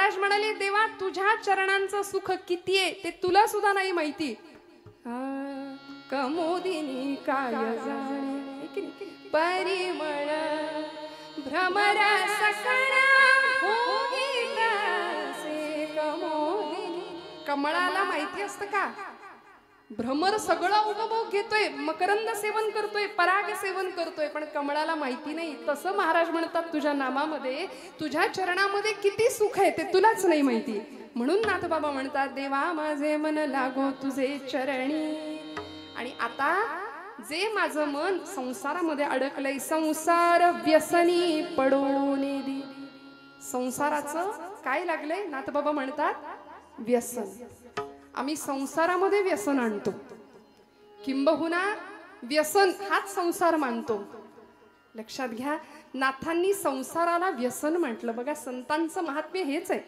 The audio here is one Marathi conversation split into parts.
महाराज म्हणाले देवा तुझ्या चरणांचं सुख किती आहे ते तुला सुद्धा नाही माहिती. कमोदिनी काय जाणे परिमळ भ्रमर सकळा भोगितासे कमोदिनी. कमळाला माहिती असतं का भ्रमर सगळं उपभोग घेतोय, मकरंद सेवन करतोय, पराग सेवन करतोय, पण कमळाला माहिती नाही. तसं महाराज म्हणतात तुझ्या नामामध्ये तुझ्या चरणामध्ये किती सुख आहे ते तुलाच नाही माहिती. म्हणून नाथबाबा म्हणतात देवा माझे मन लागो तुझे चरणी. आणि आता जे माझं मन संसारामध्ये अडकलंय, संसार व्यसनी पडून दे. संसाराचं काय लागलंय नाथबाबा म्हणतात व्यसन. आम्ही संसारामध्ये व्यसन आणतो, किंबहुना व्यसन हाच संसार मानतो. लक्षात घ्या नाथांनी संसाराला व्यसन म्हटलं. बघा संतांचं महात्म्य हेच आहे.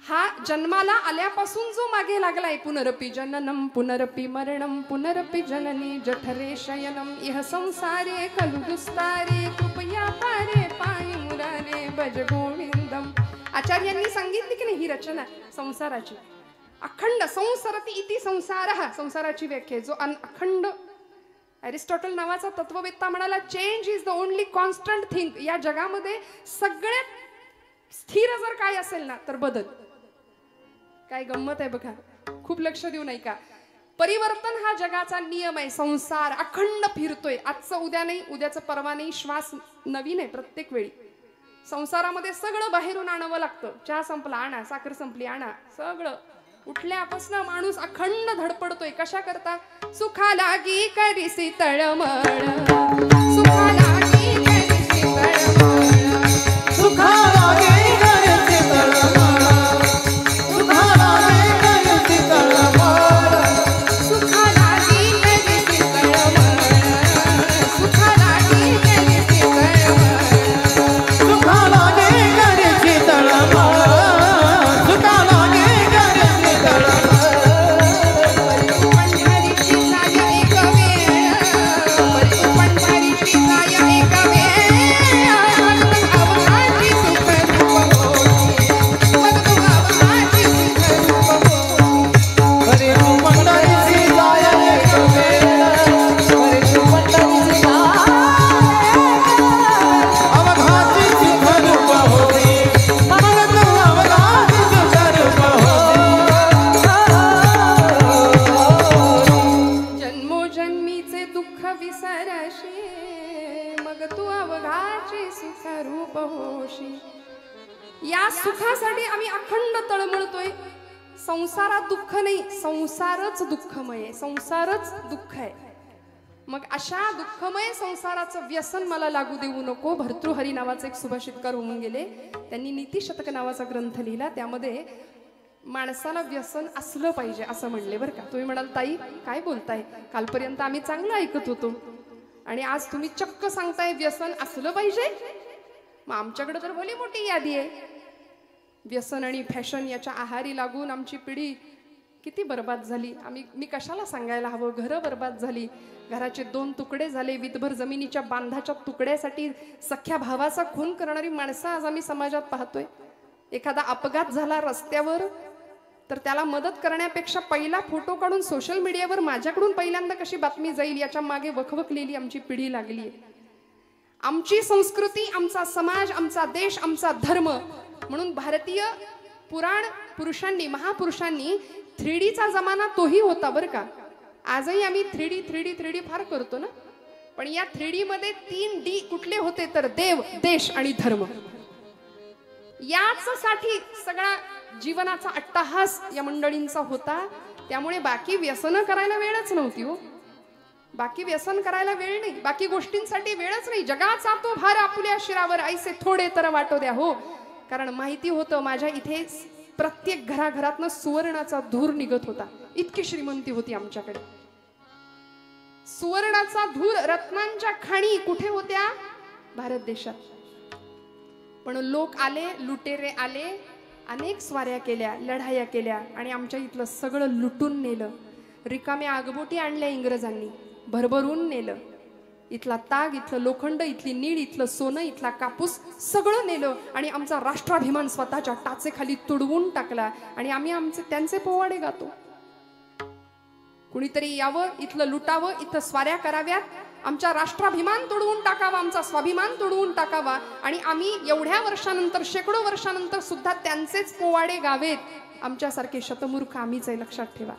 हा जन्माला आल्यापासून जो मागे लागलाय पुनरपि जननम पुनरपि मरणम पुनरपि जननी जठरे शयनम इह संसारे खलु दुस्तारे कृपया पारे पायी मुरारे भज गोविंदम. आचार्यांनी सांगितली की नाही ही रचना संसाराची. अखंड संसरती इति संसारः, संसाराची व्याख्या जो अखंड. अरिस्टॉटल नावाचा तत्ववेत्ता म्हणाला change is the only constant thing. या जगामध्ये सगळ्यात स्थिर जर काय असेल ना तर बदल. काय गंमत आहे बघा, खूप लक्ष देऊ नाही का. परिवर्तन हा जगाचा नियम आहे. संसार अखंड फिरतोय, आजचं उद्या नाही, उद्याचं परवा नाही, श्वास नवीन आहे प्रत्येक वेळी. संसारामध्ये सगळं बाहेरून आणावं लागतं. चहा संपला आणा, साखर संपली आणा, सगळं उठल्यापासून माणूस अखंड धडपडतोय. कशा करता सुखा लागी करीसी तळमळ, सुखा लागी करीसी तळमळ, सुखा लागी करीसी तळमळ, सुखा लागी करीसी तळमळ, सुखा लागी करीसी तळमळ, सुखा लागी करीसी तळमळ, सुखा लागी करीसी तळमळ, सुखा लागी या सुखासाठी आम्ही अखंड तळमळतोय. संसारात दुःख नाही, संसारच दुःखमय आहे, संसारच दुःख आहे. मग अशा दुःखमय संसाराचं व्यसन मला लागू देऊ नको. भर्तृहरी नावाचे एक सुभाषितकार होऊन गेले, त्यांनी नीतिशतक नावाचा ग्रंथ लिहिला. त्यामध्ये माणसाला व्यसन असलं पाहिजे असं म्हणले बरं का. तुम्ही म्हणाल ताई काय बोलताय, कालपर्यंत आम्ही चांगलं ऐकत होतो आणि आज तुम्ही चक्क सांगताय व्यसन असलं पाहिजे. मग आमच्याकडे तर भली मोठी यादी आहे. व्यसन आणि फॅशन याच्या आहारी लागून आमची पिढी किती बर्बाद झाली. मी कशाला सांगायला हवं. घरं बर्बाद झाली, घराचे 2 तुकडे झाले. विधभर जमिनीच्या बांधाच्या तुकड्यासाठी सख्या भावाचा खून करणारी माणसं आज आम्ही समाजात पाहतोय. एखादा अपघात झाला रस्त्यावर तर त्याला मदत करण्यापेक्षा पहिला फोटो काढून सोशल मीडियावर माझ्याकडून पहिल्यांदा कशी बातमी जाईल याच्या मागे वखवकलेली आमची पिढी लागली आहे. आमची संस्कृती, आमचा समाज, आमचा देश, आमचा धर्म. म्हणून भारतीय पुराण पुरुषांनी, महापुरुषांनी 3Dचा जमाना तोही होता बरं का. आजही आम्ही 3D फार करतो ना, पण या 3D मध्ये 3D कुठले होते तर देव, देश आणि धर्म. याच साठी सगळा जीवनाचा अट्टहास या मंडळींचा होता. त्यामुळे बाकी व्यसन करायला वेळच नव्हती हो. बाकी व्यसन करायला वेळ नाही, बाकी गोष्टींसाठी वेळच नाही. जगाचा तो भार आपल्या शिरावर ऐसे थोडे तर वाटो द्या हो. कारण माहिती होतं माझ्या इथे प्रत्येक घराघरातनं सुवर्णाचा धूर निघत होता. इतकी श्रीमंती होती आमच्याकडे. सुवर्णाचा धूर, रत्नांच्या खाणी कुठे होत्या? भारत देशात. पण लोक आले, लुटेरे आले, अनेक स्वाऱ्या केल्या, लढाया केल्या आणि आमच्या इथलं सगळं लुटून नेलं. रिकाम्या आगबोटी आणल्या इंग्रजांनी, भरभरून नेलं. इथला ताग, इथलं लोखंड, इथली नीड, इथलं सोनं, इथला कापूस सगळं नेलं आणि आमचा राष्ट्राभिमान स्वतःच्या टाचेखाली तुडवून टाकला आणि आम्ही त्यांचे पोवाडे गातो. कुणीतरी यावं, इथलं लुटावं, इथं स्वाऱ्या कराव्यात, आमचा राष्ट्राभिमान तोडवून टाकावा, आमचा स्वाभिमान तोडवून टाकावा आणि आम्ही एवढ्या वर्षानंतर, शेकडो वर्षानंतर सुद्धा त्यांचेच पोवाडे गावेत. आमच्यासारखे शतमूर्ख आम्हीच आहे, लक्षात ठेवा.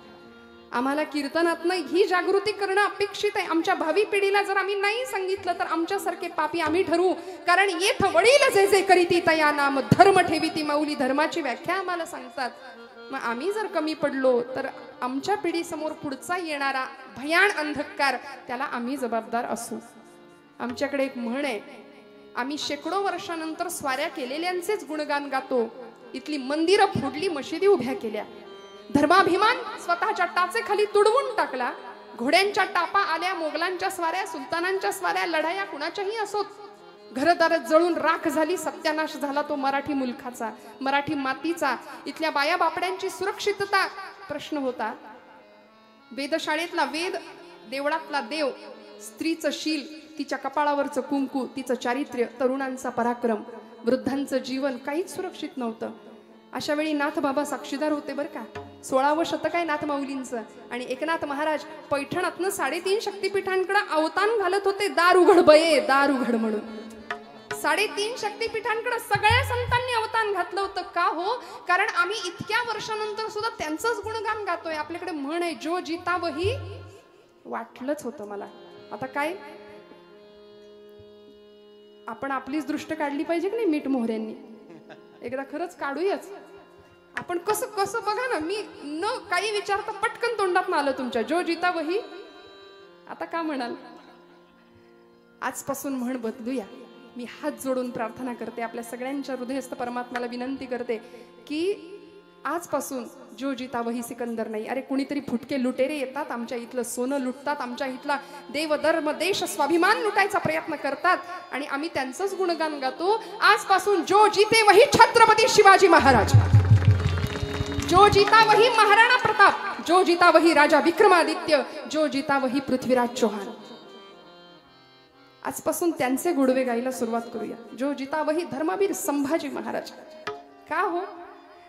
आम्हाला कीर्तनातनं ही जागृती करणं अपेक्षित आहे. आमच्या भावी पिढीला जर आम्ही नाही सांगितलं तर आमच्यासारखे पापी आम्ही ठरवू. कारण येथ वडील जे जे करीती तया नाम धर्म ठेवीती माऊली धर्माची व्याख्या आम्हाला सांगतात. मग आम्ही जर कमी पडलो तर आमच्या पिढीसमोर पुढचा येणारा भयान अंधकार त्याला आम्ही जबाबदार असू. आमच्याकडे एक म्हण आहे, आम्ही शेकडो वर्षानंतर स्वाऱ्या केलेल्यांचेच गुणगान गातो. इथली मंदिरं फोडली, मशिदी उभ्या केल्या, धर्माभिमान स्वतःच्या टाचेखाली तुडवून टाकला. घोड्यांच्या टापा आल्या, मोगलांच्या स्वाऱ्या, सुलतानांच्या स्वाऱ्या, लढाया कुणाच्याही असोत, घरदार जळून राख झाली, सत्यानाश झाला तो मराठी मुलखाचा, मराठी मातीचा. इथल्या बाया बापड्यांची सुरक्षितता प्रश्न होता. वेदशाळेतला वेद, देवळातला देव, स्त्रीचं शील, तिच्या कपाळावरचं कुंकू, तिचं चारित्र्य, तरुणांचा पराक्रम, वृद्धांचं जीवन काहीच सुरक्षित नव्हतं. अशा वेळी नाथ बाबा साक्षीदार होते बरं का. 16वं शतक आहे नाथ माऊलींचं आणि एकनाथ महाराज पैठणातनं 3.5 शक्तिपीठांकडे अवतान घालत होते. दार उघड बये, दार उघड म्हणून 3.5 शक्तिपीठांकडे सगळ्या संतांनी अवतान घातलं होतं. का हो? कारण आम्ही इतक्या वर्षानंतर सुद्धा त्यांचंच गुणगान गातोय. आपल्याकडे म्हण आहे, जो जिता वही. वाटलंच होतं मला. आता काय, आपण आपलीच दृष्ट काढली पाहिजे की नाही मीठ मोहऱ्यांनी. एकदा खरंच काढूयाच आपण. कसं कसं बघा ना, मी न काही विचारता पटकन तोंडात आलं तुमच्या, जो जिता वही. आता का म्हणाल? आजपासून म्हण बदलूया. मी हात जोडून प्रार्थना करते, आपल्या सगळ्यांच्या हृदयस्थ परमात्म्याला विनंती करते की आजपासून जो जिता वही सिकंदर नाही. अरे कुणीतरी फुटके लुटेरे येतात, आमच्या इथलं सोनं लुटतात, आमच्या इथला देव धर्म देश स्वाभिमान लुटायचा प्रयत्न करतात आणि आम्ही त्यांचंच गुणगान गातो. आजपासून जो जिते वही छत्रपती शिवाजी महाराज, जो जिता वही महाराणा प्रताप, जो जिता वही राजा विक्रमादित्य, जो जिता वही पृथ्वीराज चौहान. आजपासून त्यांचे गुडवे गायला सुरुवात करूया. जो जिता वही धर्मवीर संभाजी महाराज. का हो?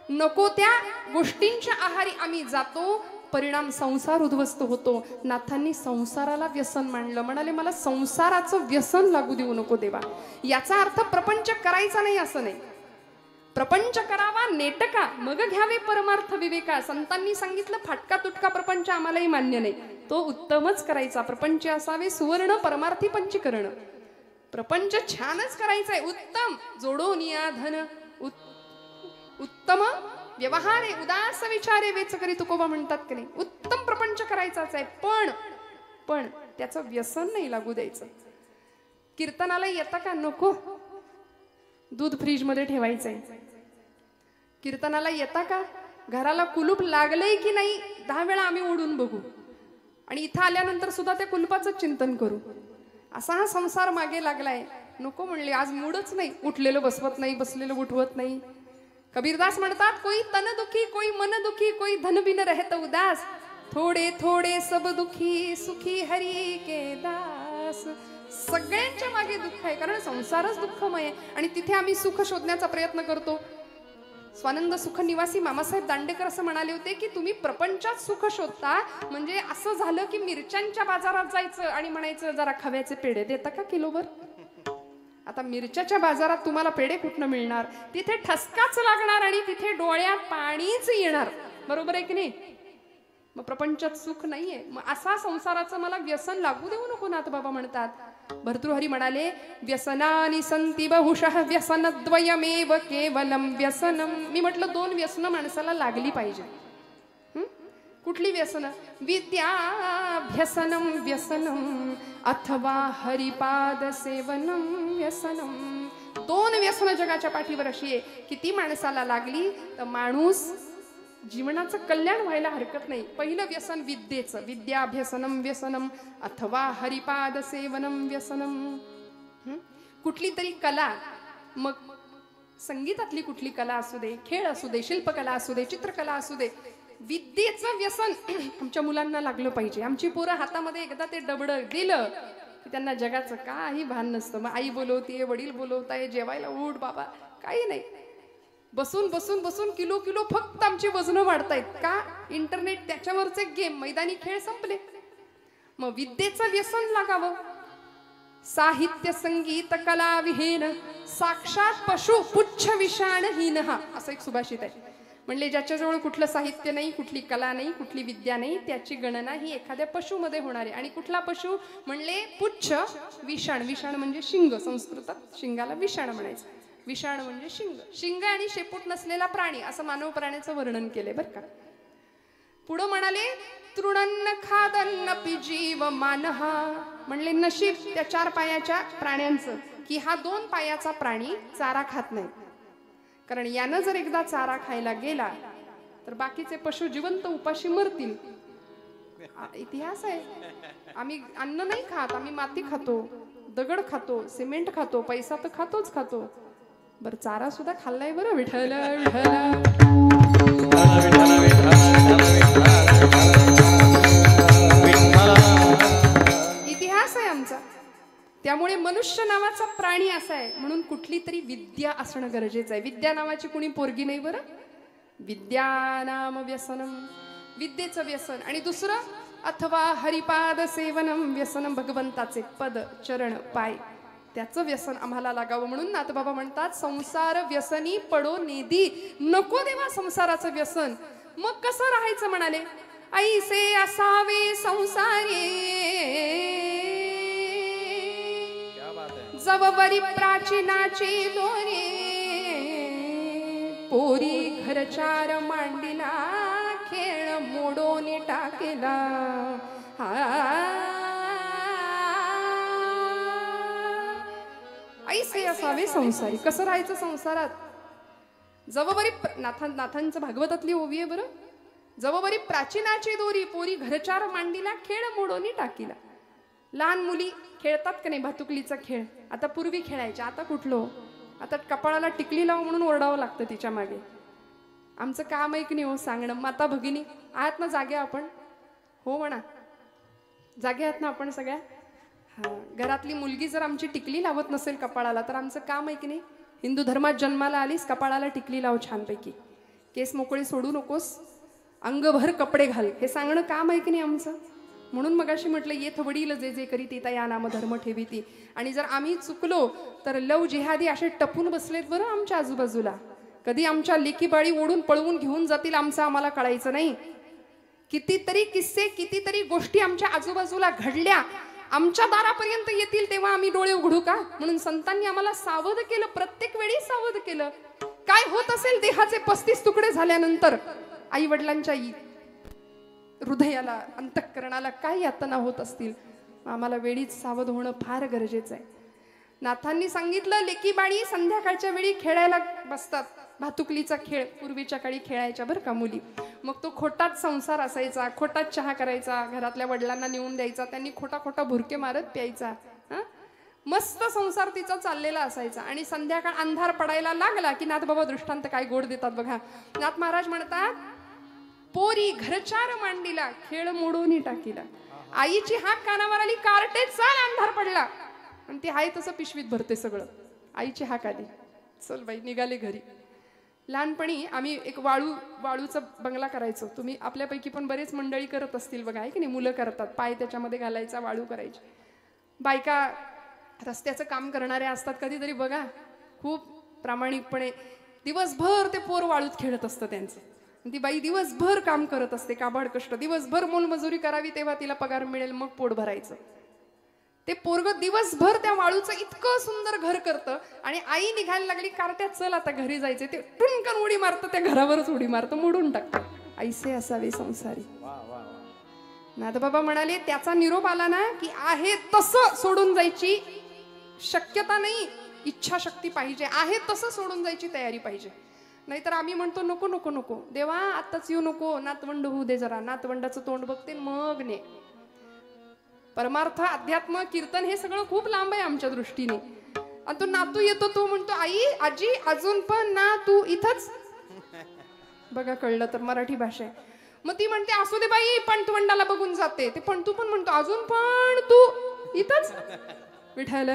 नको त्या गोष्टींच्या आहारी आम्ही जातो, परिणाम संसार उद्ध्वस्त होतो. नाथांनी संसाराला व्यसन मानलं, म्हणाले मला संसाराचं व्यसन लागू देऊ नको देवा. याचा अर्थ प्रपंच करायचा नाही असं नाही. प्रपंच करावा नेटका, मग घ्यावे परमार्थ विवेका. संतांनी सांगितलं फाटका तुटका प्रपंच आम्हालाही मान्य नाही, तो उत्तमच करायचा. प्रपंच असावे सुवर्ण परमार्थी पंचीकरण. प्रपंच छानच करायचंय, उत्तम. जोडून या धन उत्तम व्यवहारे, उदास विचारे वेच करी तुकोबा म्हणतात की नाही. उत्तम प्रपंच करायचाच आहे, पण त्याचं व्यसन नाही लागू द्यायचं. कीर्तनाला येता का? नको. दूध फ्रीज मध्ये ठेवायचंय. कीर्तनाला येता का? घराला कुलूप लागलंय की नाही 10 वेळा आम्ही ओढून बघू आणि इथं आल्यानंतर सुद्धा त्या कुलपाचं चिंतन करू. असा हा संसार मागे लागलाय. नको म्हणले, आज मूडच नाही. उठलेलं बसवत नाही, बसलेलं उठवत नाही. कबीरदास म्हणतात, कोई तन दुखी, कोई मन दुखी, कोई धन बिन रहत उदास, थोडे थोडे सब दुखी, सुखी हरी के दास. सगळ्यांच्या मागे दुःख आहे, कारण संसारच दुःखमय आहे आणि तिथे आम्ही सुख शोधण्याचा प्रयत्न करतो. स्वानंद सुख निवासी मामासाहेब दांडेकर असं म्हणाले होते की तुम्ही प्रपंचात सुख शोधता म्हणजे असं झालं की मिरच्यांच्या बाजारात जायचं आणि म्हणायचं जरा खव्याचे पेढे देता का किलोभर. आता मिरच्याच्या बाजारात तुम्हाला पेढे कुठनं मिळणार? तिथे ठसकाच लागणार आणि तिथे डोळ्यात पाणीच येणार. बरोबर आहे की नाही? मग प्रपंचात सुख नाहीये. मग असा संसाराचं मला व्यसन लागू देऊ नको नाथ बाबा म्हणतात. भर्तृहरी म्हणाले, व्यसनानि संति बहुशः व्यसनद्वयमेव केवलम व्यसनम. मी म्हटलं 2 व्यसन माणसाला लागली पाहिजे. कुठली व्यसन? विद्याभ्यसनम व्यसनम अथवा हरिपाद सेवनम व्यसनम. 2 व्यसन जगाच्या पाठीवर अशी आहे की ती माणसाला लागली तर माणूस जीवनाचं कल्याण व्हायला हरकत नाही. पहिलं व्यसन विद्येचं, विद्याभ्यसनम व्यसनम अथवा हरिपाद सेवनम व्यसनम. कुठली तरी कला, मग संगीतातली कुठली कला असू दे, खेळ असू दे, शिल्पकला असू दे, चित्रकला असू दे, विद्येचं व्यसन आमच्या मुलांना लागलं पाहिजे. आमची पोरं हातामध्ये एकदा ते डबडं दिलं की त्यांना जगाचं काही भान नसतं. मग आई बोलवतीये, वडील बोलवताय, जेवायला उठ बाबा, काही नाही. बसून बसून बसून किलो किलो फक्त आमची वजनं वाढतायत. का? इंटरनेट, त्याच्यावरचे गेम, मैदानी खेळ संपले. मग विद्येचं व्यसन लागावं. साहित्य संगीत कला विहीन साक्षात पशु पुच्छ विषाणहीन, हा असं एक सुभाषित आहे. म्हणले ज्याच्याजवळ कुठलं साहित्य नाही, कुठली कला नाही, कुठली विद्या नाही, त्याची गणना ही एखाद्या पशुमध्ये होणार आहे. आणि कुठला पशु? म्हणले पुच्छ विषाण. विषाण म्हणजे शिंग, संस्कृतात शिंगाला विषाण म्हणायचं. विषाण म्हणजे शिंग. शिंग आणि शेपूट नसलेला प्राणी, असं मानव प्राण्याचं वर्णन केलंय बरं का. पुढं म्हणाले तृणन्न खादन्नपि जीव मानहा. म्हणले नशीब त्या 4 पायाच्या प्राण्यांचं की हा 2 पायाचा प्राणी चारा खात नाही. कारण यानं जर एकदा चारा खायला गेला तर बाकीचे पशु जिवंत उपाशी मरतील. इतिहास आहे. आम्ही अन्न नाही खात, आम्ही माती खातो, दगड खातो, सिमेंट खातो, पैसा तर खातोच खातो. बरं चारा सुद्धा खाल्लाय बरं. विठ्ठल इतिहास आहे आमचा. त्यामुळे मनुष्य नावाचा प्राणी असा आहे म्हणून कुठली तरी विद्या असणं गरजेचं आहे. विद्या नावाची कुणी पोरगी नाही बरं. विद्या नाम व्यसनम, विद्येचं व्यसन. आणि दुसरं अथवा हरिपाद सेवनम, व्यसनम भगवंताचे पद चरण पाय, त्याचं व्यसन आम्हाला लागावं. म्हणून नाथबाबा म्हणतात संसार व्यसनी पडो नेदी. नको देवा संसाराचं व्यसन. मग कसं राहायचं म्हणाले? ऐसे असावे संसारी जवबरी प्राचीनाची दोरी. पोरी घरचार मांडीला खेळ मोडून टाकेला. ऐसे असावे संसारी. कसं राहायचं संसारात? जवबरी नाथांचं भागवतातली ओवी आहे बरं. जवबरी प्राचीनाची दोरी पोरी घरचार मांडीला खेळ मोडोनी टाकीला. लहान मुली खेळतात का नाही भातुकलीचा खेळ? आता पूर्वी खेळायच्या, आता कुठलो? आता कपाळाला टिकली लाव म्हणून ओरडावं लागतं तिच्या मागे. आमचं काम आहे की नाही हो सांगणं. माता भगिनी आहात ना जाग्या आपण? हो म्हणा, जाग्या आहात ना आपण सगळ्या? हा. घरातली मुलगी जर आमची टिकली लावत नसेल कपाळाला तर आमचं काम आहे की नाही? हिंदू धर्मात जन्माला आलीस, कपाळाला टिकली लाव छानपैकी, केस मोकळे सोडू नकोस, अंगभर कपडे घाल, हे सांगणं काम आहे की नाही आमचं? म्हणून मगाशी म्हटलं येथ वडील जे जे करी ती या नाम धर्म ठेवीती. आणि जर आम्ही चुकलो तर लव जिहादी असे टपून बसलेत बरं आमच्या आजूबाजूला. कधी आमच्या लेकीबाळी ओढून पळवून घेऊन जातील आमचं आम्हाला कळायचं नाही. कितीतरी किस्से, कितीतरी गोष्टी आमच्या आजूबाजूला घडल्या, आमच्या दारापर्यंत येतील तेव्हा आम्ही डोळे उघडू का? म्हणून संतांनी आम्हाला सावध केलं, प्रत्येक वेळी सावध केलं. काय होत असेल देहाचे 35 तुकडे झाल्यानंतर, आई वडिलांच्या हृदयाला, अंतःकरणाला काय यातना होत असतील, आम्हाला वेळीच सावध होणं फार गरजेचं आहे. नाथांनी सांगितलं लेकी बाळी संध्याकाळच्या वेळी खेळायला बसतात. भातुकलीचा खेळ पूर्वीच्या काळी खेळायच्या बरं का मुली. मग तो खोटाच संसार असायचा, खोटाच चहा करायचा, घरातल्या वडिलांना नेऊन द्यायचा, त्यांनी खोटा खोटा भुरके मारत प्यायचा. मस्त संसार तिचा चाललेला असायचा. आणि संध्याकाळ अंधार पडायला लागला की नाथबाबा दृष्टांत काय गोड देतात बघा. नाथ महाराज म्हणतात पोरी घरचार मांडीला खेळ मोडून टाकीला. आईची हाक कानावर आली, कार्टे चाल, अंधार पडला. आणि ती आहे तसं पिशवीत भरते सगळं. आईची हाक आली, चल बाई, निघाले घरी. लहानपणी आम्ही एक वाळूचा बंगला करायचो. तुम्ही आपल्यापैकी पण बरेच मंडळी करत असतील बघा, आहे की नाही? मुलं करतात, पाय त्याच्यामध्ये घालायचा, वाळू करायची. बायका रस्त्याचं काम करणाऱ्या असतात कधीतरी बघा, खूप प्रामाणिकपणे दिवसभर ते पोर वाळूत खेळत असतं त्यांचं. ती बाई दिवसभर काम करत असते, काबाड कष्ट, दिवसभर मोलमजुरी करावी तेव्हा तिला पगार मिळेल, मग पोट भरायचं. ते पोरग दिवसभर त्या वाळूचं इतकं सुंदर घर करतं. आणि आई निघायला लागली, कार्ट्यात चल आता घरी जायचे, ते टुनकन उडी मारतं, त्या घरावरच उडी मारतं, मोडून टाकतं. ऐसे असावे संसारी. नाथबाबा म्हणाले त्याचा निरोप आला ना की आहे तसं सोडून जायची शक्यता नाही, इच्छाशक्ती पाहिजे, आहे तसं सोडून जायची तयारी पाहिजे. नाहीतर आम्ही म्हणतो नको नको नको देवा, आताच येऊ नको, नातवंड होऊ दे जरा, नातवंडाचं तोंड बघते मग ने. परमार्थ, अध्यात्म, कीर्तन हे सगळं खूप लांब आहे आमच्या दृष्टीने. आणि तो नातू येतो, तो म्हणतो आई आजी अजून पण ना तू इथंच. बघा कळलं तर मराठी भाषा आहे. मग ती म्हणते असू दे बाई, पण तू वंडाला बघून जाते. ते पण तू पण म्हणतो अजून पण तू इथंच विठ्ठल.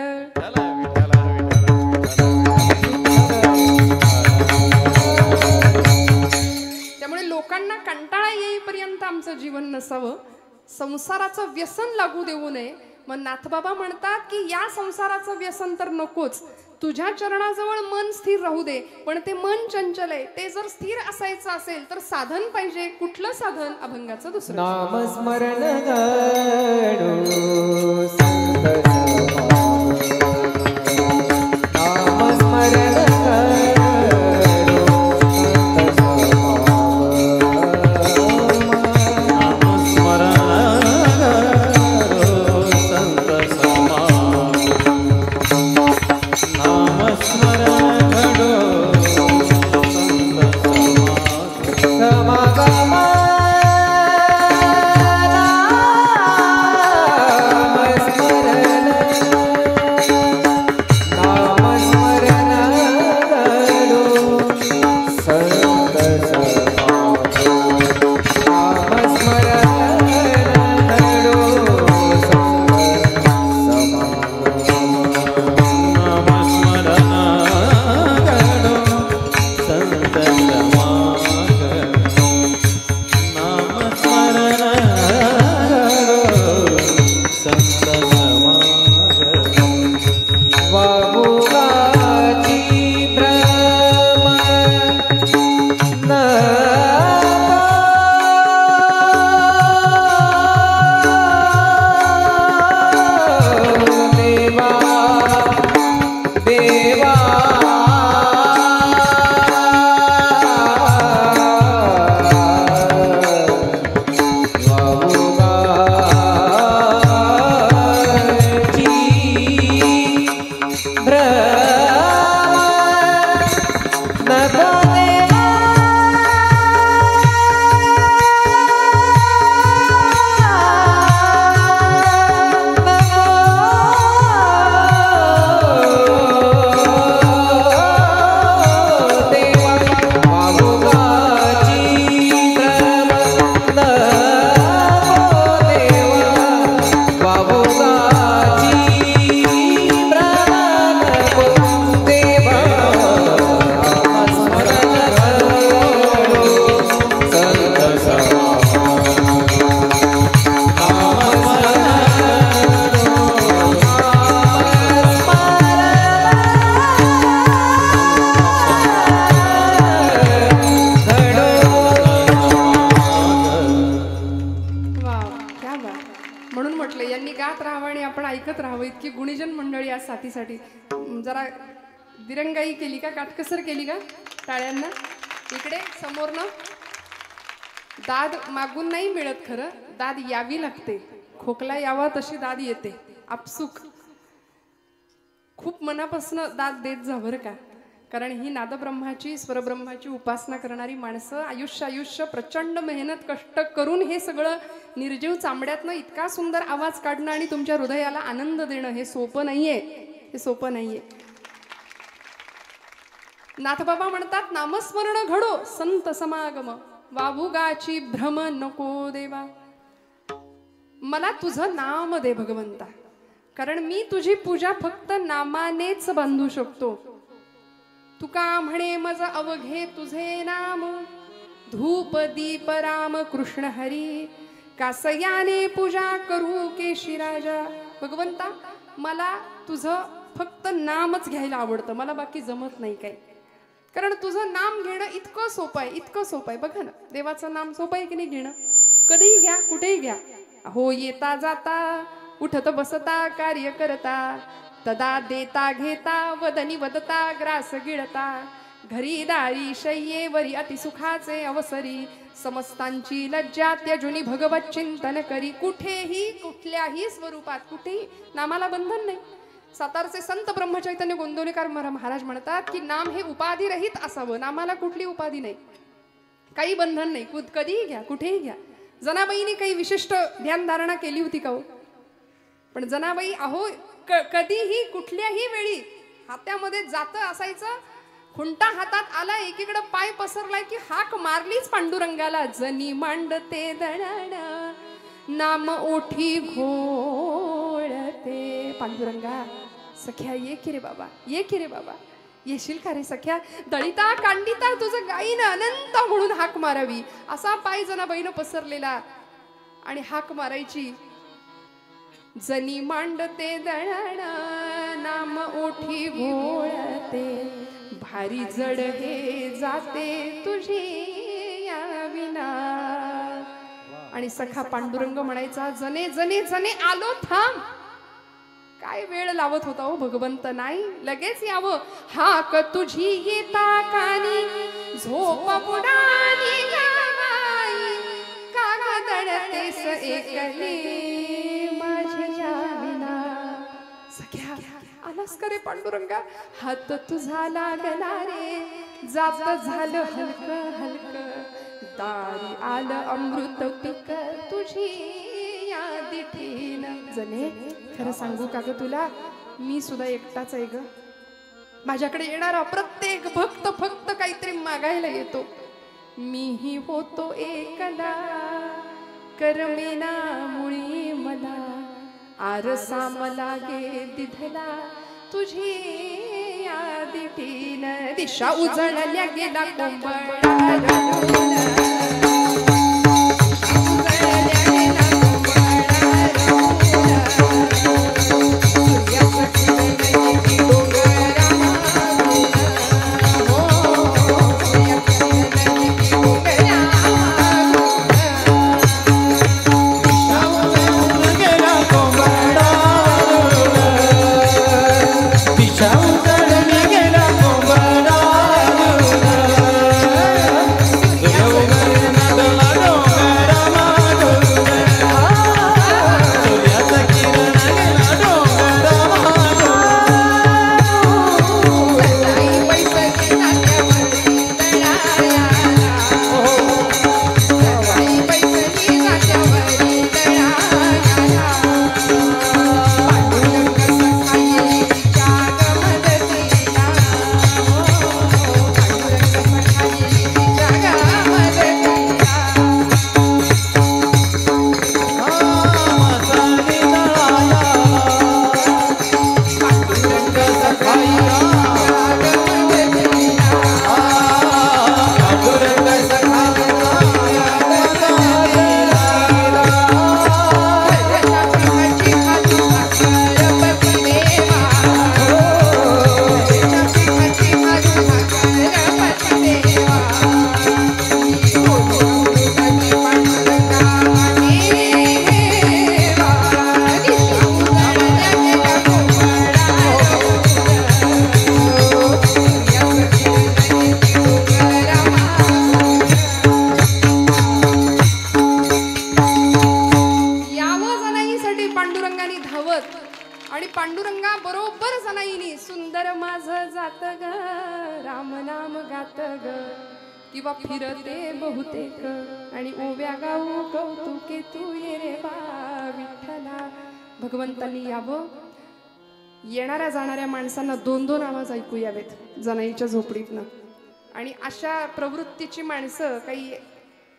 त्यामुळे लोकांना कंटाळा येईपर्यंत आमचं जीवन नसावं, संसाराचं व्यसन लागू देऊ नये. मग नाथबाबा म्हणतात की या संसाराचं व्यसन तर नकोच, तुझ्या चरणाजवळ मन स्थिर राहू दे. पण ते मन चंचल आहे, ते जर स्थिर असायचं असेल तर साधन पाहिजे. कुठलं साधन? अभंगाचं दुसरं नामस्मरण गडो संत नामस्मरण साथीसाठी जरा दिरंगाई केली का, काटकसर केली का टाळ्यांना? इकडे समोरनं दाद मागून नाही मिळत, खरं दाद यावी लागते. खोकला यावा तशी दाद येते आपसुक. खूप मनापासून दाद देत जा बरं का, कारण ही नादब्रह्माची स्वरब्रह्माची उपासना करणारी माणसं आयुष्य प्रचंड मेहनत कष्ट करून हे सगळं निर्जीव चांबड्यातनं इतका सुंदर आवाज काढणं आणि तुमच्या हृदयाला आनंद देणं हे सोपं नाहीये, हे सोपं नाहीये. नाथबाबा म्हणतात नामस्मरण घडो संत समागम, वावुगाची भ्रम नको देवा. मला तुझं नाम दे भगवंता, कारण मी तुझी पूजा फक्त नामानेच बांधू शकतो. तुका म्हणे मज अवघे तुझे नाम, धूप दीप राम कृष्ण हरी, कासयाने पूजा करू केशी राजा. भगवंता मला तुझं फक्त नामच घ्यायला आवडतं, मला बाकी जमत नाही काही. कारण तुझं नाम घेणं इतकं सोपं आहे, इतकं सोपं आहे. बघा ना, देवाचं नाम सोपं आहे की नाही घेणं? कधीही घ्या, कुठेही घ्या. हो येता जाता, उठत बसता, कार्य करता, तदा देता घेता, वदनी वदता, ग्रास गिळता, घरी दारी शय्येवरी अतिसुखाचे अवसरी, समस्तांची लज्जा त्यजुनी भगवत चिंतन करी. कुठेही कुठल्याही स्वरूपात कुठेही नामाला बंधन नाही. सातारचे संत ब्रह्मचैतन्य गोंदवलेकर महाराज म्हणतात की नाम हे उपाधी रहित असावं. नामाला कुठली उपाधी नाही, काही बंधन नाही, कधीही घ्या, कुठेही घ्या. जनाबाईने काही विशिष्ट ध्यानधारणा केली होती का हो? पण जनाबाई अहो कधीही कुठल्याही वेळी हातामध्ये जात असायचं, खुंटा हातात आला, एकीकडे पाय पसरलाय की हाक मारलीच पांडुरंगाला. जनी मांडते दणाणा नाम ओठी घोळत धडधडते. पांडुरंगा सख्या ये की रे बाबा, ये की रे बाबा, येशील का रे सख्या? दळिता कांडिता तुझं गाईन अनंत म्हणून हाक मारावी, असा पाय जनाबाईनं पसरलेला आणि हाक मारायची. जनी मांडते दळण नाम ओठी घोळते, भारी जड हे जाते तुझी या विना. आणि सखा पांडुरंग म्हणायचा, जने जने जने आलो थांब. काय वेळ लावत होता हो भगवंत, नाही लगेच यावं. हाक तुझी येता कानी झोप बुडानी गावाई, का दडतेस एकली माझ्या विना. सख्या आलास का रे पांडुरंगा? हात तुझा लागला रे, जात झालं हलक हलक, दारी आलं अमृत पिक तुझी या दिठीन. जने खरं सांगू का ग तुला, मी सुद्धा एकटाच आहे ग. माझ्याकडे येणारा प्रत्येक भक्त फक्त काहीतरी मागायला येतो. मीही होतो एकला, करमेना मुळी मला, आरसा मला गे दिधला तुझी या दिठीन. दिशा उजळल्या गेला कोंबडा, आणि पांडुरंगा बरोबर जनाईनी सुंदर माझं जात ग राम नाम गात ग किंवा फिरते बहुतेक आणि ओव्या गाऊ कौतुके तू ये रे बा विठ्ठला. भगवंतांनी यावं, येणाऱ्या जाणाऱ्या माणसांना दोन दोन आवाज ऐकू यावेत जनाईच्या झोपडीतनं. आणि अशा प्रवृत्तीची माणसं काही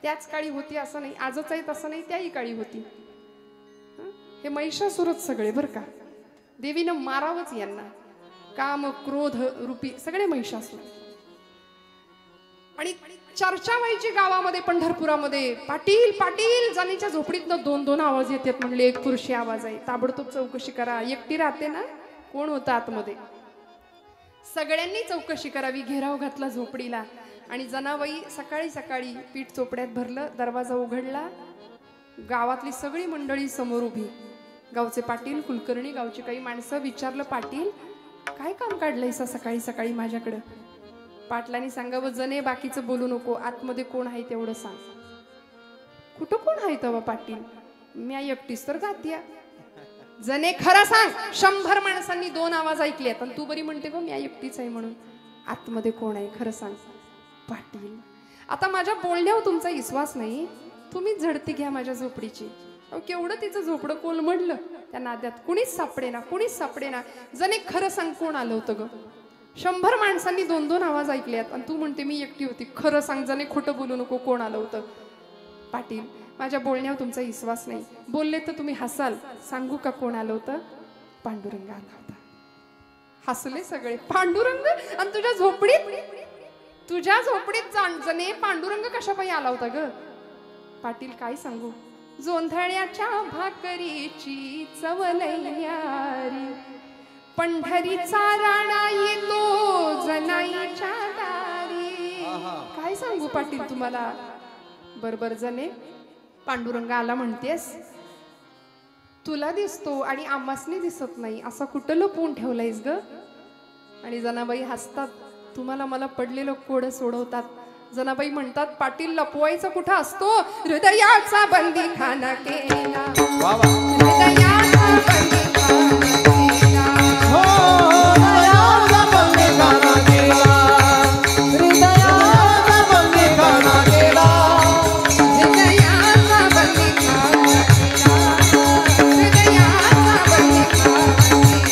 त्याच काळी होती असं नाही, आजच आहेत असं नाही, त्याही काळी होती. हे महिषासुरच सगळे बर का, देवीनं मारावंच यांना. काम क्रोध रूपी सगळे महिषासुर. आणि चर्चा व्हायची गावामध्ये पंढरपुरामध्ये, पाटील पाटील जनाईच्या झोपडीतनं दोन दोन आवाज येतात. म्हणले एक पुरुषी आवाज आहे, ताबडतोब चौकशी करा. एकटी राहते ना, कोण होतं आतमध्ये, सगळ्यांनी चौकशी करावी. घेराव घातला झोपडीला आणि जनाबाई सकाळी सकाळी पीठ चोपड्यात भरलं, दरवाजा उघडला. गावातली सगळी मंडळी समोर उभी, गावचे पाटील कुलकर्णी गावची काही माणसं. विचारलं, पाटील काय काम काढलंयसा सकाळी सकाळी माझ्याकडं? पाटलांनी सांगावं, जने बाकीचं बोलू नको, आतमध्ये कोण आहे तेवढं सांग. कुठं कोण आहे तेव्हा पाटील? मी एकटीच तर गातीया. जने खरं सांग, 100 माणसांनी दोन आवाज ऐकलेत आणि तू बरी म्हणते गो मी एकटीच आहे म्हणून. आतमध्ये कोण आहे खरं सांग. पाटील आता माझ्या बोलण्यावर तुमचा विश्वास नाही, तुम्हीच झडती घ्या माझ्या झोपडीची. केवढं तिचं झोपडं कोलमडलं त्या नाद्यात, कुणीच सापडेना, कुणीच सापडेना. जने खरं सांग कोण आलं होतं ग? 100 माणसांनी दोन दोन आवाज ऐकलेत आणि तू म्हणते मी एकटी होती. खरं सांग जने, खोटं बोलू नको, कोण आलं होतं? पाटील माझ्या बोलण्यावर तुमचा विश्वास नाही, बोलले तर तुम्ही हसाल. सांगू का कोण आलं होतं? पांडुरंग आला होता. हसले सगळे. पांडुरंग? आणि तुझ्या झोपडीत जणे पांडुरंग कशापायी आला होता ग? पाटील काय सांगू, जोंधळ्याच्या भाकरीची चवलैयारी, पंढरीचा राणा येतो जनाईच्या दारी. काय सांगू पाटील तुम्हाला. बरोबर जने पांडुरंग आला म्हणतेस, तुला दिसतो आणि आम्हासनी दिसत नाही असं कुठं लपवून ठेवलंयस ग? आणि जनाबाई हसतात. तुम्हाला मला पडलेलं कोड सोडवतात. जनाबाई म्हणतात, पाटील लपवायचा कुठं असतो, हृदयाचा बंदी खाना केला, हृदयाचा बंदी खाना केला, हृदयाचा बंदी खाना केला, हृदयाचा बंदी खाना केला, हृदयाचा बंदी खाना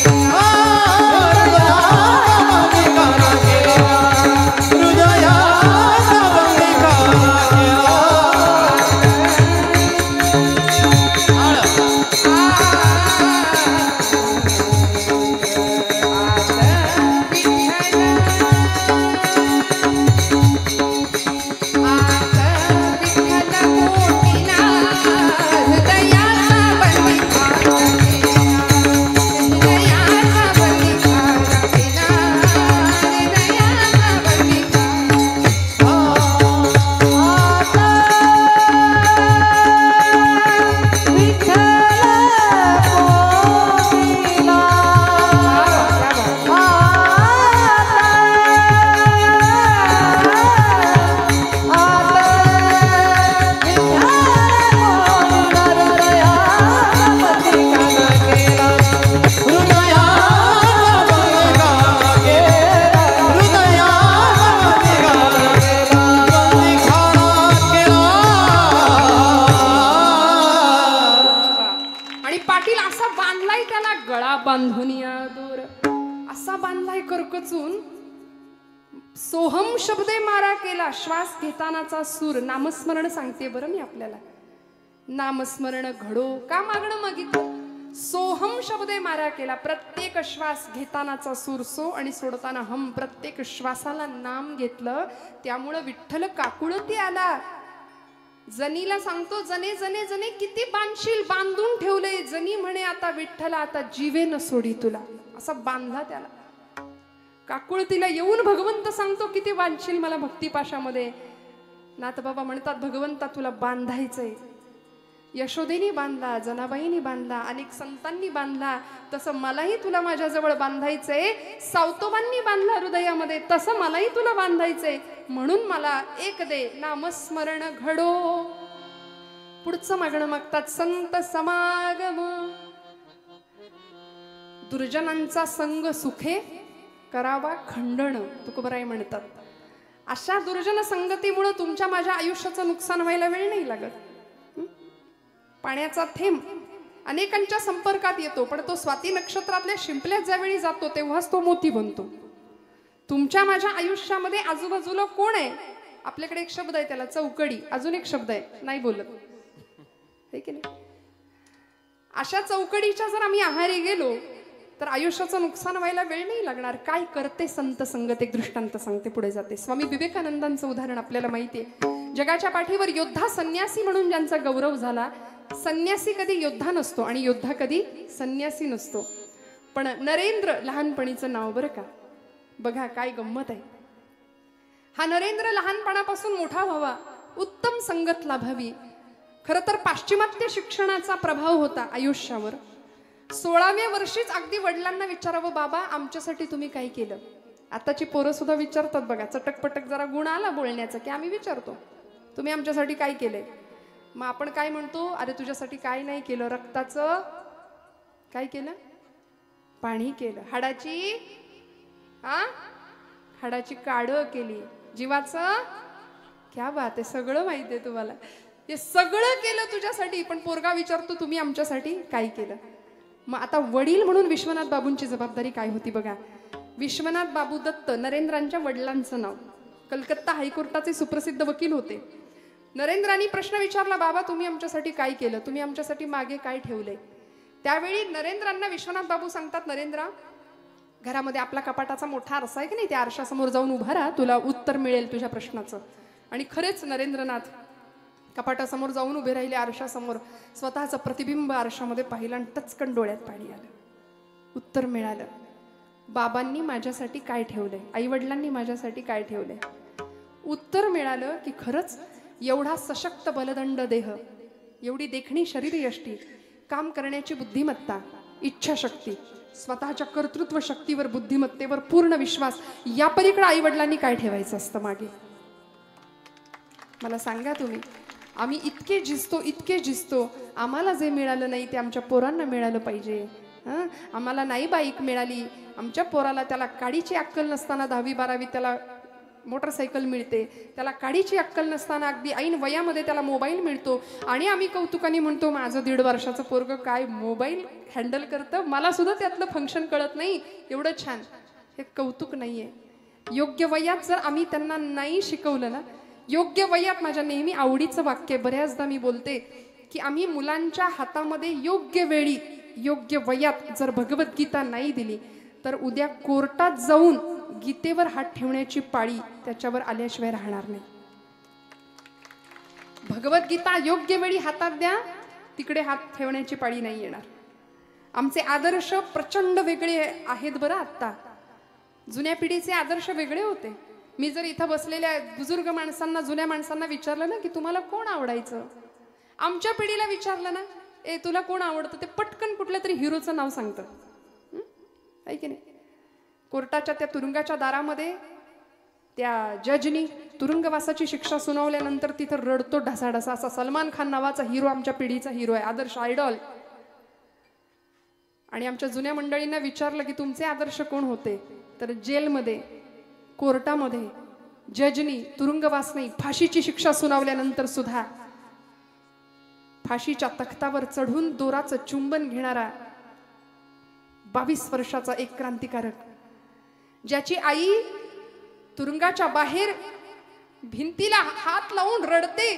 केला. सोहम शब्दे मारा केला. श्वास घेतानाचा सूर. नामस्मरण सांगते बरं मी आपल्याला. नामस्मरण घडो का मागणं मागितलं. सोहम शब्दे मारा केला. प्रत्येक श्वास घेतानाचा सूर सो आणि सोडताना हम. प्रत्येक श्वासाला नाम घेतलं. त्यामुळं विठ्ठल काकुळती आला. जनीला सांगतो, जने जने जने किती बांधशील, बांधून ठेवलंय. जनी म्हणे, आता विठ्ठला आता जीवे न सोडी तुला. असा बांधला त्याला. काकुळतीला येऊन भगवंत सांगतो, किती बांधशील मला भक्तिपाशामध्ये. नाथबाबा म्हणतात, भगवंता तुला बांधायचंय. यशोदेनी बांधला, जनाबाईनी बांधला, अनेक संतांनी बांधला. तसं मलाही तुला माझ्याजवळ बांधायचंय. सावतोबांनी बांधला हृदयामध्ये, तसं मलाही तुला बांधायचंय. म्हणून मला एक दे, नामस्मरण घडो. पुढचं मागणं मागतात, संत समागम. दुर्जनांचा संग सुखे करावा खंडण, तुकोबराय म्हणतात. अशा दुर्जन संगतीमुळे तुमच्या माझ्या आयुष्याचं नुकसान व्हायला वेळ नाही लागत. पाण्याचा थेंब अनेकांच्या संपर्कात येतो, पण तो स्वाती नक्षत्रातल्या शिंपल्यात ज्यावेळी जातो तेव्हाच तो मोती बनतो. तुमच्या माझ्या आयुष्यामध्ये आजूबाजूला कोण आहे? आपल्याकडे एक शब्द आहे त्याला, चौकडी. अजून एक शब्द आहे, नाही बोलत हे की नाही. अशा चौकडीच्या जर आम्ही आहारी गेलो तर आयुष्याचं नुकसान व्हायला वेळ नाही लागणार. काय करते संत संगत, एक दृष्टांत सांगते, पुढे जाते. स्वामी विवेकानंदांचं उदाहरण आपल्याला माहिती आहे. जगाच्या पाठीवर योद्धा संन्यासी म्हणून ज्यांचा गौरव झाला. संन्यासी कधी योद्धा नसतो आणि योद्धा कधी संन्यासी नसतो. पण नरेंद्र लहानपणीचं नाव बरं का. बघा काय गंमत आहे. हा नरेंद्र लहानपणापासून मोठा व्हावा, उत्तम संगत लाभावी. खरं तर पाश्चिमात्य शिक्षणाचा प्रभाव होता आयुष्यावर. 16व्या वर्षीच अगदी वडिलांना विचारावं, बाबा आमच्यासाठी तुम्ही काय केलं. आताची पोरं सुद्धा विचारतात बघा, चटकपटक जरा गुण आला बोलण्याचा की आम्ही विचारतो, तुम्ही आमच्यासाठी काय केलंय. मग आपण काय म्हणतो, अरे तुझ्यासाठी काय नाही केलं. रक्ताचं काय केलं, पाणी केलं. हाडाची काढं केली. जीवाचं क्या बात आहे, सगळं माहिती आहे तुम्हाला. हे सगळं केलं तुझ्यासाठी, पण पोरगा विचारतो तुम्ही आमच्यासाठी काय केलं. मग आता वडील म्हणून विश्वनाथ बाबूंची जबाबदारी काय होती बघा. विश्वनाथ बाबू दत्त नरेंद्रांच्या वडिलांचं नाव. कलकत्ता हायकोर्टाचे सुप्रसिद्ध वकील होते. नरेंद्रांनी प्रश्न विचारला, बाबा तुम्ही आमच्यासाठी काय केलं, तुम्ही आमच्यासाठी मागे काय ठेवलंय. त्यावेळी नरेंद्रांना विश्वनाथ बाबू सांगतात, नरेंद्रा, घरामध्ये आपला कपाटाचा मोठा आरसा आहे की नाही, त्या आरशासमोर जाऊन उभा राहा, तुला उत्तर मिळेल तुझ्या प्रश्नाचं. आणि खरेच नरेंद्रनाथ कपाटासमोर जाऊन उभे राहिले, आरशासमोर स्वतःचं प्रतिबिंब आरशामध्ये पाहिलं आणि टचकन डोळ्यात पाणी आलं. उत्तर मिळालं. बाबांनी माझ्यासाठी काय ठेवलंय, आई वडिलांनी माझ्यासाठी काय शठेवलंय. उत्तर मिळालं की खरंच एवढा सशक्त बलदंड देह, एवढी देखणी शरीर यष्टी, काम करण्याची बुद्धिमत्ता, इच्छाशक्ती, स्वतःच्या कर्तृत्व शक्तीवर, बुद्धिमत्तेवर पूर्ण विश्वास, या पलीकडे आई वडिलांनी काय ठेवायचं असतं मागे. मला सांगा तुम्ही, आम्ही इतके जिजतो, आम्हाला जे मिळालं नाही ते आमच्या पोरांना मिळालं पाहिजे. आम्हाला नाही बाईक मिळाली, आमच्या पोराला त्याला काडीची अक्कल नसताना 10वी 12वी त्याला मोटरसायकल मिळते, त्याला काडीची अक्कल नसताना अगदी ऐन वयामध्ये त्याला मोबाईल मिळतो, आणि आम्ही कौतुकाने म्हणतो माझं 1.5 वर्षाचं पोरग काय मोबाईल हँडल करतं, मला सुद्धा त्यातलं फंक्शन कळत नाही, एवढं छान. हे कौतुक नाहीये. योग्य वयात जर आम्ही त्यांना नाही शिकवलं ना, योग्य वयात, माझ्या नेहमी आवडीचं वाक्य बऱ्याचदा मी बोलते की आम्ही मुलांच्या हातामध्ये योग्य वेळी योग्य वयात जर भगवद्गीता नाही दिली तर उद्या कोर्टात जाऊन गीतेवर हात ठेवण्याची पाळी त्याच्यावर आल्याशिवाय राहणार नाही. भगवद्गीता योग्य वेळी हातात द्या, तिकडे हात ठेवण्याची पाळी नाही येणार. आमचे आदर्श प्रचंड वेगळे आहेत बरं. आता जुन्या पिढीचे आदर्श वेगळे होते. मी जर इथं बसलेल्या बुजुर्ग माणसांना, जुन्या माणसांना विचारलं ना की तुम्हाला कोण आवडायचं, आमच्या पिढीला विचारलं ना, ए तुला कोण आवडतं, ते पटकन कुठल्या तरी हिरोचं नाव सांगतं. आहे की नाही. कोर्टाच्या त्या तुरुंगाच्या दारामध्ये त्या जजनी तुरुंगवासाची शिक्षा सुनावल्यानंतर तिथं रडतो ढसाढसा. असा सलमान खान नावाचा हिरो आमच्या पिढीचा हिरो आहे, आदर्श, आयडॉल. आणि आमच्या जुन्या मंडळींना विचारलं की तुमचे आदर्श कोण होते, तर जेलमध्ये, कोर्टामध्ये जजनी तुरुंगवास नाही, फाशीची शिक्षा सुनावल्यानंतर सुद्धा फाशीच्या तख्तावर चढून दोराचं चुंबन घेणारा 22 वर्षाचा एक क्रांतिकारक, ज्याची आई तुरुंगाच्या बाहेर भिंतीला हात लावून रडते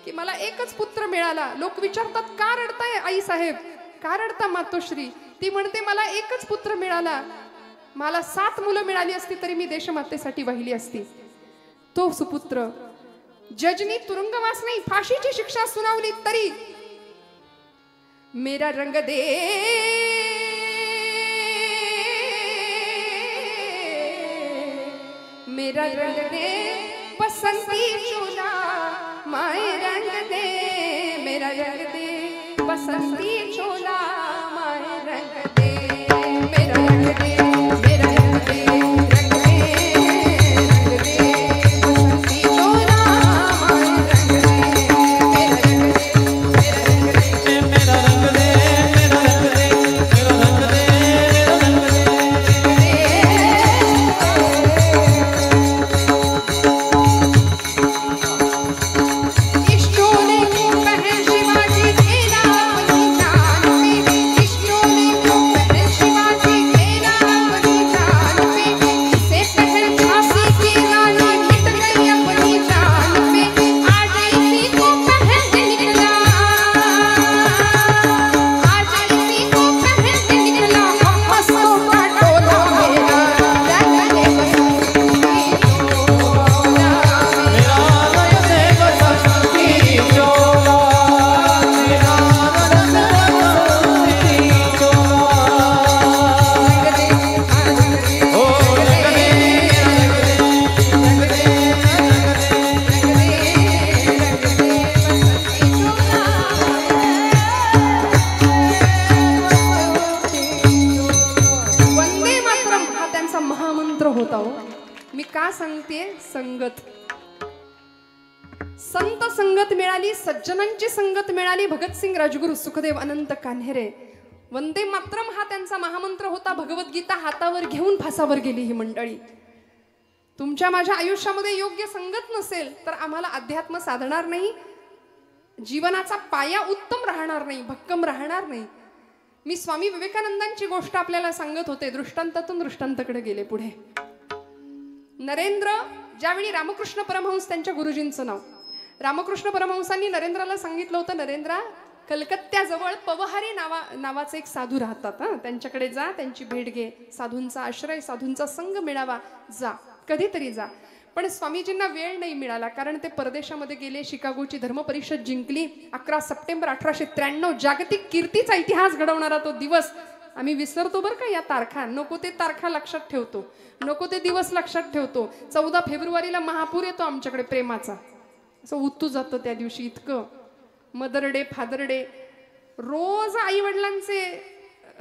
की मला एकच पुत्र मिळाला. लोक विचारतात का रडताय आई साहेब, का रडता मातोश्री. ती म्हणते मला एकच पुत्र मिळाला, मला 7 मुलं मिळाली असती तरी मी देशमातेसाठी वाहिली असती. तो सुपुत्र जजनी तुरुंगवास नाही, फाशीची शिक्षा सुनावली तरी मेरा रंग दे, मेरा रंग दे बसंती चोला, माय रंग दे, मेरा रंग दे बसंती चोला, माय रंग दे, मेरा रंग दे, मेरा रंग दे, रंग दे, रंग दे बसंती चोला, माय रंग दे, मेरा रंग दे, मेरा रंग दे, मेरा रंग दे, मेरा रंग दे, मेरा रंग दे, मेरा रंग दे. मी का सांगते, संगत, संत संगत मिळाली, सज्जनांची संगत मिळाली. भगतसिंग, राजगुरू, सुखदेव, अनंत कान्हेरे. वंदे मातरम हा त्यांचा महामंत्र होता. भगवद्गीता हातावर घेऊन फासावर गेली ही मंडळी. तुमच्या माझ्या आयुष्यामध्ये योग्य संगत नसेल तर आम्हाला अध्यात्म साधणार नाही, जीवनाचा पाया उत्तम राहणार नाही, भक्कम राहणार नाही. मी स्वामी विवेकानंदांची गोष्ट आपल्याला सांगत होते, दृष्टांतातून दृष्टांताकडे गेले पुढे. नरेंद्र, ज्यावेळी रामकृष्ण परमहंस, त्यांच्या गुरुजींचं नाव, रामकृष्ण परमहंसांनी नरेंद्राला सांगितलं होतं, नरेंद्रा कलकत्त्याजवळ पवहारी नावाचे एक साधू राहतात. त्यांच्याकडे जा, त्यांची भेट घे, साधूंचा आश्रय, साधूंचा संग मिळावा, जा, कधीतरी जा. पण स्वामीजींना वेळ नाही मिळाला, कारण ते परदेशामध्ये गेले. शिकागोची धर्मपरिषद जिंकली. 11 सप्टेंबर 1893 जागतिक कीर्तीचा इतिहास घडवणारा तो दिवस आम्ही विसरतो बरं का. या तारखा नको ते तारखा लक्षात ठेवतो, नको ते दिवस लक्षात ठेवतो. 14 फेब्रुवारीला महापूर येतो आमच्याकडे प्रेमाचा, असं उतू जातं त्या दिवशी. इतकं मदर डे, फादर डे, रोज आई वडिलांचे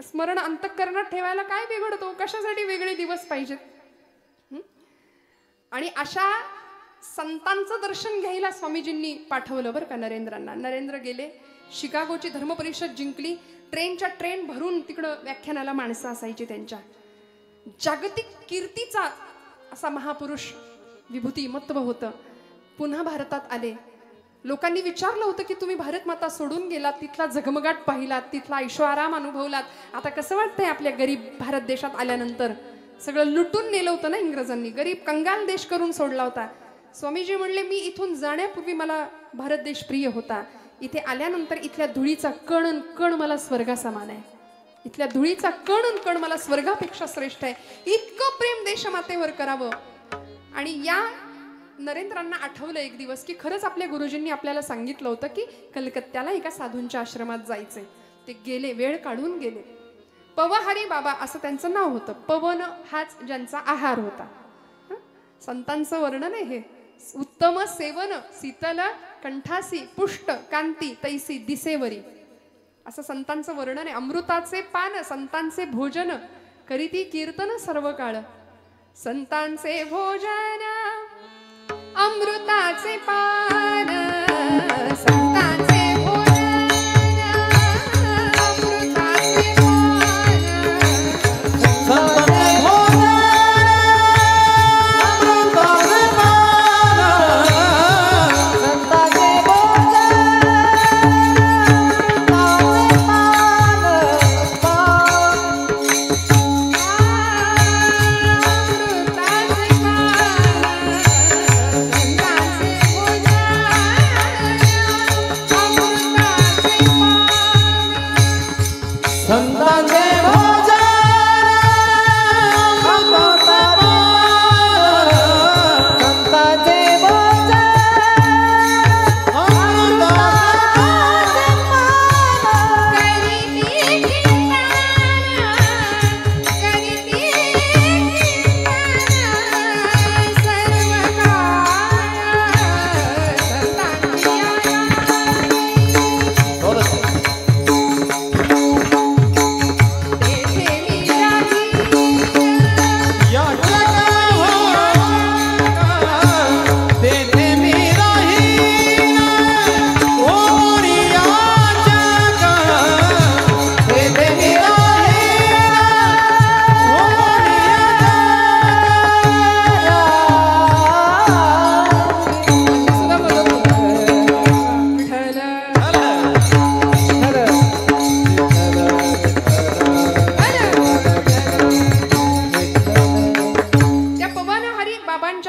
स्मरण अंतःकरणात ठेवायला काय बिघडतो? कशासाठी वेगळे दिवस पाहिजेत? आणि अशा संतांचं दर्शन घ्यायला स्वामीजींनी पाठवलं बरं का नरेंद्रांना. नरेंद्र गेले, शिकागोची धर्मपरिषद जिंकली. ट्रेनच्या ट्रेन भरून तिकडं व्याख्यानाला माणसं असायची. त्यांच्या जागतिक कीर्तीचा असा महापुरुष विभूतिमत्व होतं. पुन्हा भारतात आले. लोकांनी विचारलं होतं की तुम्ही भारत माता सोडून गेलात, तिथला झगमगाट पाहिलात, तिथला ऐशोआराम अनुभवलात, आता कसं वाटतंय आपल्या गरीब भारत देशात आल्यानंतर? सगळं लुटून नेलं होतं ना इंग्रजांनी, गरीब कंगाल देश करून सोडला होता. स्वामीजी म्हणले, मी इथून जाण्यापूर्वी मला भारत देश प्रिय होता, इथे आल्यानंतर इथल्या धुळीचा कण कण मला स्वर्गासमान आहे, इथल्या धुळीचा कण कण मला स्वर्गापेक्षा श्रेष्ठ आहे. इतकं प्रेम देशमातेवर करावं. आणि या नरेंद्रांना आठवलं एक दिवस की खरंच आपल्या गुरुजींनी आपल्याला सांगितलं होतं की कलकत्त्याला एका साधूंच्या आश्रमात जायचंय. ते गेले, वेळ काढून गेले. पवहारी बाबा असं त्यांचं नाव होतं. पवन हाच ज्यांचा आहार होता. संतांचं वर्णन आहे हे. उत्तम सेवन शीतल कंठासी पुष्ट कांती तैसी दिसेवरी, असं संतांचं वर्णन आहे. अमृताचे पान संतांचे भोजन करीती कीर्तन सर्व काळ. संतांचे भोजन अमृताचे पान, संतांचे भोजन अमृताचे पान, संतांचे भोजन अमृताचे पान, संतांचे भोजन अमृताचे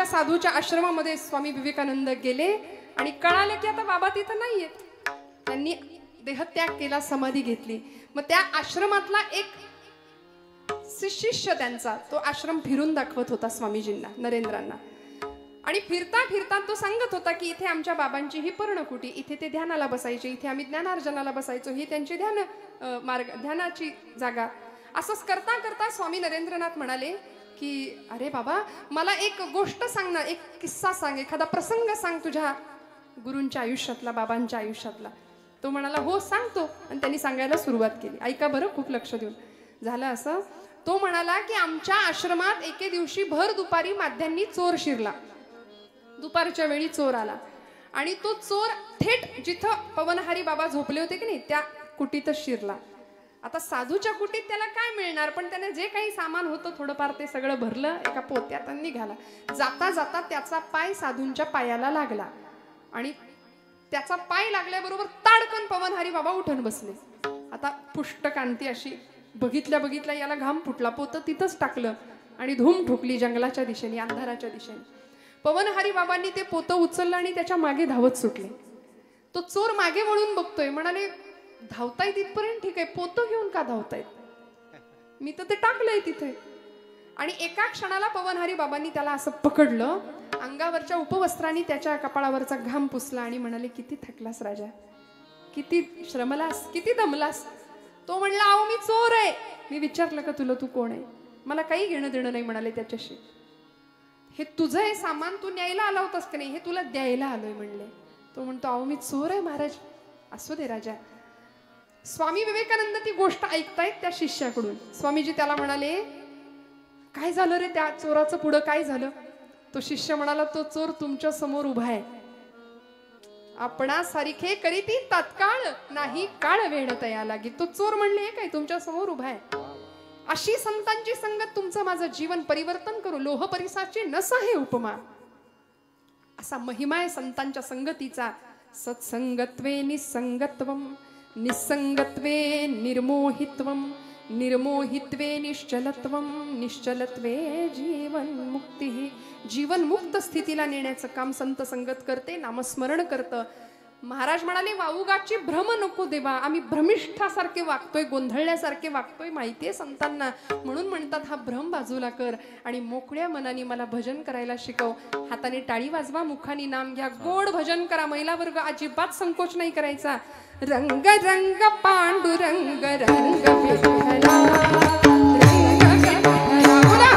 साधूच्या आश्रमामध्ये स्वामी विवेकानंद गेले आणि कळालं की आता बाबा तिथं नाहीयेत. त्यांनी देहत्याग केला, समाधी घेतली. मग त्या आश्रमातला एक शिष्य त्यांचा तो आश्रम फिरून दाखवत होता स्वामीजींना, नरेंद्रांना. आणि फिरता फिरता तो सांगत होता की इथे आमच्या बाबांची ही पर्णकुटी, इथे ते ध्यानाला बसायचे, इथे आम्ही ज्ञानार्जनाला बसायचो, ही त्यांची ध्यानाची जागा. असंच करता करता स्वामी नरेंद्रनाथ म्हणाले की अरे बाबा, मला एक गोष्ट सांग ना, एक किस्सा सांग, एखादा प्रसंग सांग तुझ्या गुरूंच्या आयुष्यातला, बाबांच्या आयुष्यातला. तो म्हणाला हो सांगतो. आणि त्यांनी सांगायला सुरुवात केली. ऐका बरं खूप लक्ष देऊन. झालं असं, तो म्हणाला की आमच्या आश्रमात एके दिवशी भर दुपारी माध्यांनी चोर शिरला. दुपारच्या वेळी चोर आला आणि तो चोर थेट जिथं पवनहारी बाबा झोपले होते की नाही त्या कुटीतच शिरला. आता साधूच्या कुटीत त्याला काय मिळणार, पण त्याने जे काही सामान होतं थोडंफार ते सगळं भरलं, एका पोत्यात निघाला. जाता जाता त्याचा पाय साधूंच्या पायाला लागला आणि त्याचा पाय लागल्याबरोबर ताडकन पवनहारी बाबा उठून बसले. आता पुष्ट कांती अशी बघितल्या बघितल्या याला घाम फुटला. पोतं तिथंच टाकलं आणि धूम ठोकली जंगलाच्या दिशेने, अंधाराच्या दिशेने. पवनहारी बाबांनी ते पोतं उचललं आणि त्याच्या मागे धावत सुटले. तो चोर मागे वळून बघतोय. म्हणाले धावतायत इथपर्यंत ठीक आहे, पोतं घेऊन का धावतायत? मी तर ते टाकलंय तिथे. आणि एका क्षणाला पवनहारी बाबांनी त्याला असं पकडलं, अंगावरच्या उपवस्त्रांनी त्याच्या कपाळावरचा घाम पुसला आणि म्हणाले, किती थकलास राजा, किती श्रमलास, किती दमलास? तो म्हणला, अहो मी चोर आहे. मी विचारलं का तुला तू कोण आहे? मला काही घेणं देणं नाही म्हणाले त्याच्याशी. हे तुझं हे सामान तू न्यायला आला होतास का नाही, हे तुला द्यायला आलोय म्हणले. तो म्हणतो, अहो मी चोर आहे महाराज. असू दे राजा. स्वामी विवेकानंद ती गोष्ट ऐकतायत त्या शिष्याकडून. स्वामीजी त्याला म्हणाले, काय झालं रे त्या चोराचं, पुढं काय झालं? तो शिष्य म्हणाला, तो चोर तुमच्या समोर उभा आहे. आपणा सारिखे करीती तात्काळ, नाही काळ वेळ तया लागी. तो चोर म्हणले, काय तुमच्या समोर उभा आहे. अशी संतांची संगत तुमचं माझं जीवन परिवर्तन करू. लोह परिसाची नस आहे उपमा. असा महिमा आहे संतांच्या संगतीचा. सत्संगत्वे निसंगत्वम, निसंगत्वे निर्मोहित्वम, निर्मोहित्वे निश्चलत्वम, निश्चलत्वे जीवन मुक्ती. जीवन मुक्त स्थितीला नेण्याचं काम संत संगत करते, नामस्मरण करतं. महाराज म्हणाले, वाऊगाची भ्रम नको देवा. आम्ही भ्रमिष्ठासारखे वागतोय, गोंधळल्यासारखे वागतोय, माहितीये संतांना. म्हणून म्हणतात, हा भ्रम बाजूला कर आणि मोकळ्या मनाने मला भजन करायला शिकव. हाताने टाळी वाजवा, मुखाने नाम घ्या, गोड भजन करा. महिला वर्ग अजिबात संकोच नाही करायचा. रंग रंग पांडुरंग रंग विठ्ठला, रंग विठ्ठला. बोला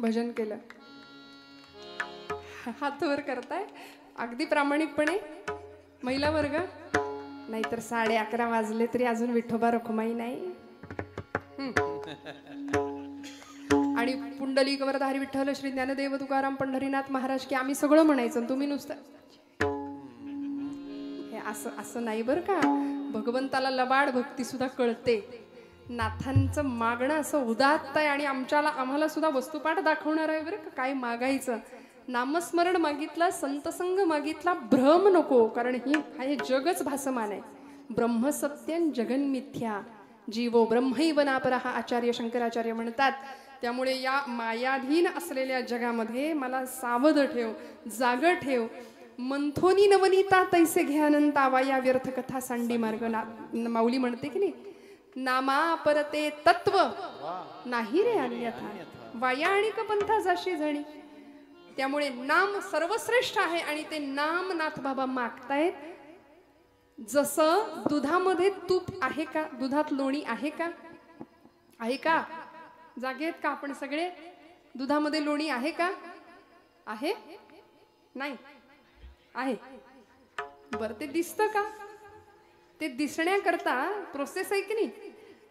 भजन केलं. हात वर करताय अगदी प्रामाणिकपणे महिला वर्ग. नाहीतर 11:30 वाजले तरी अजून विठोबा रखुमाई नाही. आणि पुंडलिक वरधारी विठ्ठल श्री ज्ञानदेव तुकाराम पंढरीनाथ महाराज की आम्ही सगळं म्हणायचं, तुम्ही नुसतं हे असं असं नाही बरं का. भगवंताला लबाड भक्ती सुद्धा कळते. नाथांचं मागणं असं उदात्त आहे आणि आम्हाला सुद्धा वस्तुपाठ दाखवणार आहे बरं का. काय मागायचं, नामस्मरण मागितलं, संतसंग मागितला, भ्रम नको. कारण हे जगच भासमान आहे. ब्रह्मसत्यं जगन मिथ्या, जीवो ब्रह्मैव नापरः आचार्य शंकराचार्य म्हणतात. त्यामुळे या मायाधीन असलेल्या जगामध्ये मला सावध ठेव, जाग ठेव. मंथोनी नवनीता तैसे घ्यानंतावा, या व्यर्थ कथा सांडी मार्ग. माऊली म्हणते की नाही, नामा परते तत्व नाही रे अन्यथा, वाया आणि पंथा जाशी जणी. त्यामुळे नाम सर्वश्रेष्ठ आहे आणि ते नाम नाथ बाबा मागतायत. जसं दुधामध्ये तूप आहे का, दुधात लोणी आहे का, आहे का, जागेत का आपण सगळे? दुधामध्ये लोणी आहे का, आहे नाही आहे? बर ते दिसतं का? ते दिसण्याकरता प्रोसेस आहे की नाही.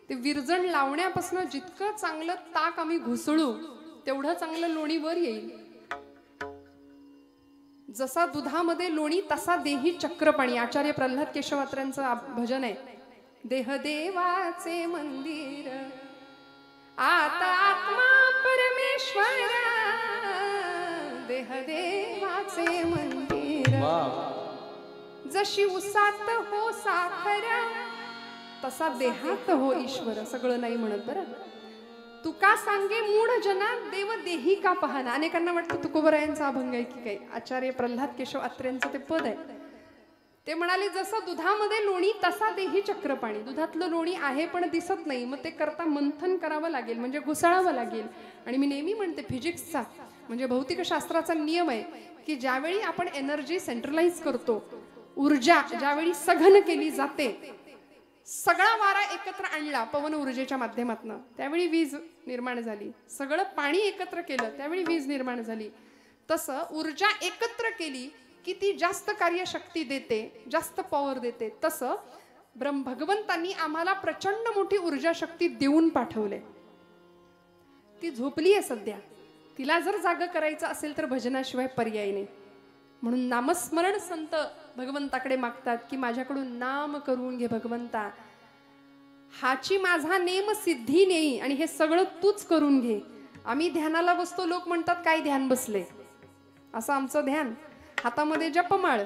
ते विरजण लावण्यापासून जितकं चांगलं ताक आम्ही घुसळू तेवढं चांगलं लोणी वर येईल. जसा दुधामध्ये लोणी तसा देही चक्रपाणी. आचार्य प्रल्हाद केशवात्र्यांचं भजन आहे. देह देवाचे मंदिर, आता आत्मा परमेश्वरा, देवाचे मंदिर जशी उसात हो साखर तसा देहात हो ईश्वर. सगळं नाही म्हणत बरं. तुका सांगे मूढ जना देव देही का पाहना. अनेकांना वाटतं तुकोबरायांचा अभंग आहे की काही. आचार्य प्रल्हाद केशव अत्र्यांचं ते पद आहे. ते म्हणाले जसं दुधामध्ये लोणी तसा देही चक्रपाणी. दुधातलं लोणी आहे पण दिसत नाही, मग ते करता मंथन करावं लागेल, म्हणजे घुसळावं लागेल. आणि मी नेहमी म्हणते फिजिक्सचा म्हणजे भौतिकशास्त्राचा नियम आहे की ज्यावेळी आपण एनर्जी सेंट्रलाइज करतो, ऊर्जा ज्यावेळी सघन केली जाते, सगळा वारा एकत्र आणला पवन ऊर्जेच्या माध्यमातून, त्यावेळी वीज निर्माण झाली. सगळं पाणी एकत्र केलं त्यावेळी वीज निर्माण झाली. तसं ऊर्जा एकत्र केली की ती जास्त कार्यशक्ती देते, जास्त पॉवर देते. तसं भगवंतांनी आम्हाला प्रचंड मोठी ऊर्जा शक्ती देऊन पाठवले. ती झोपली आहे सध्या. तिला जर जाग करायचं असेल तर भजनाशिवाय पर्याय नाही. म्हणून नामस्मरण संत भगवंताकडे मागतात की माझ्याकडून नाम करून घे भगवंता, हाची माझा नेम सिद्धी नेई आणि हे सगळं तूच करून घे. आम्ही ध्यानाला बसतो, लोक म्हणतात काय ध्यान बसले. असं आमचं ध्यान. हातामध्ये जपमाळ,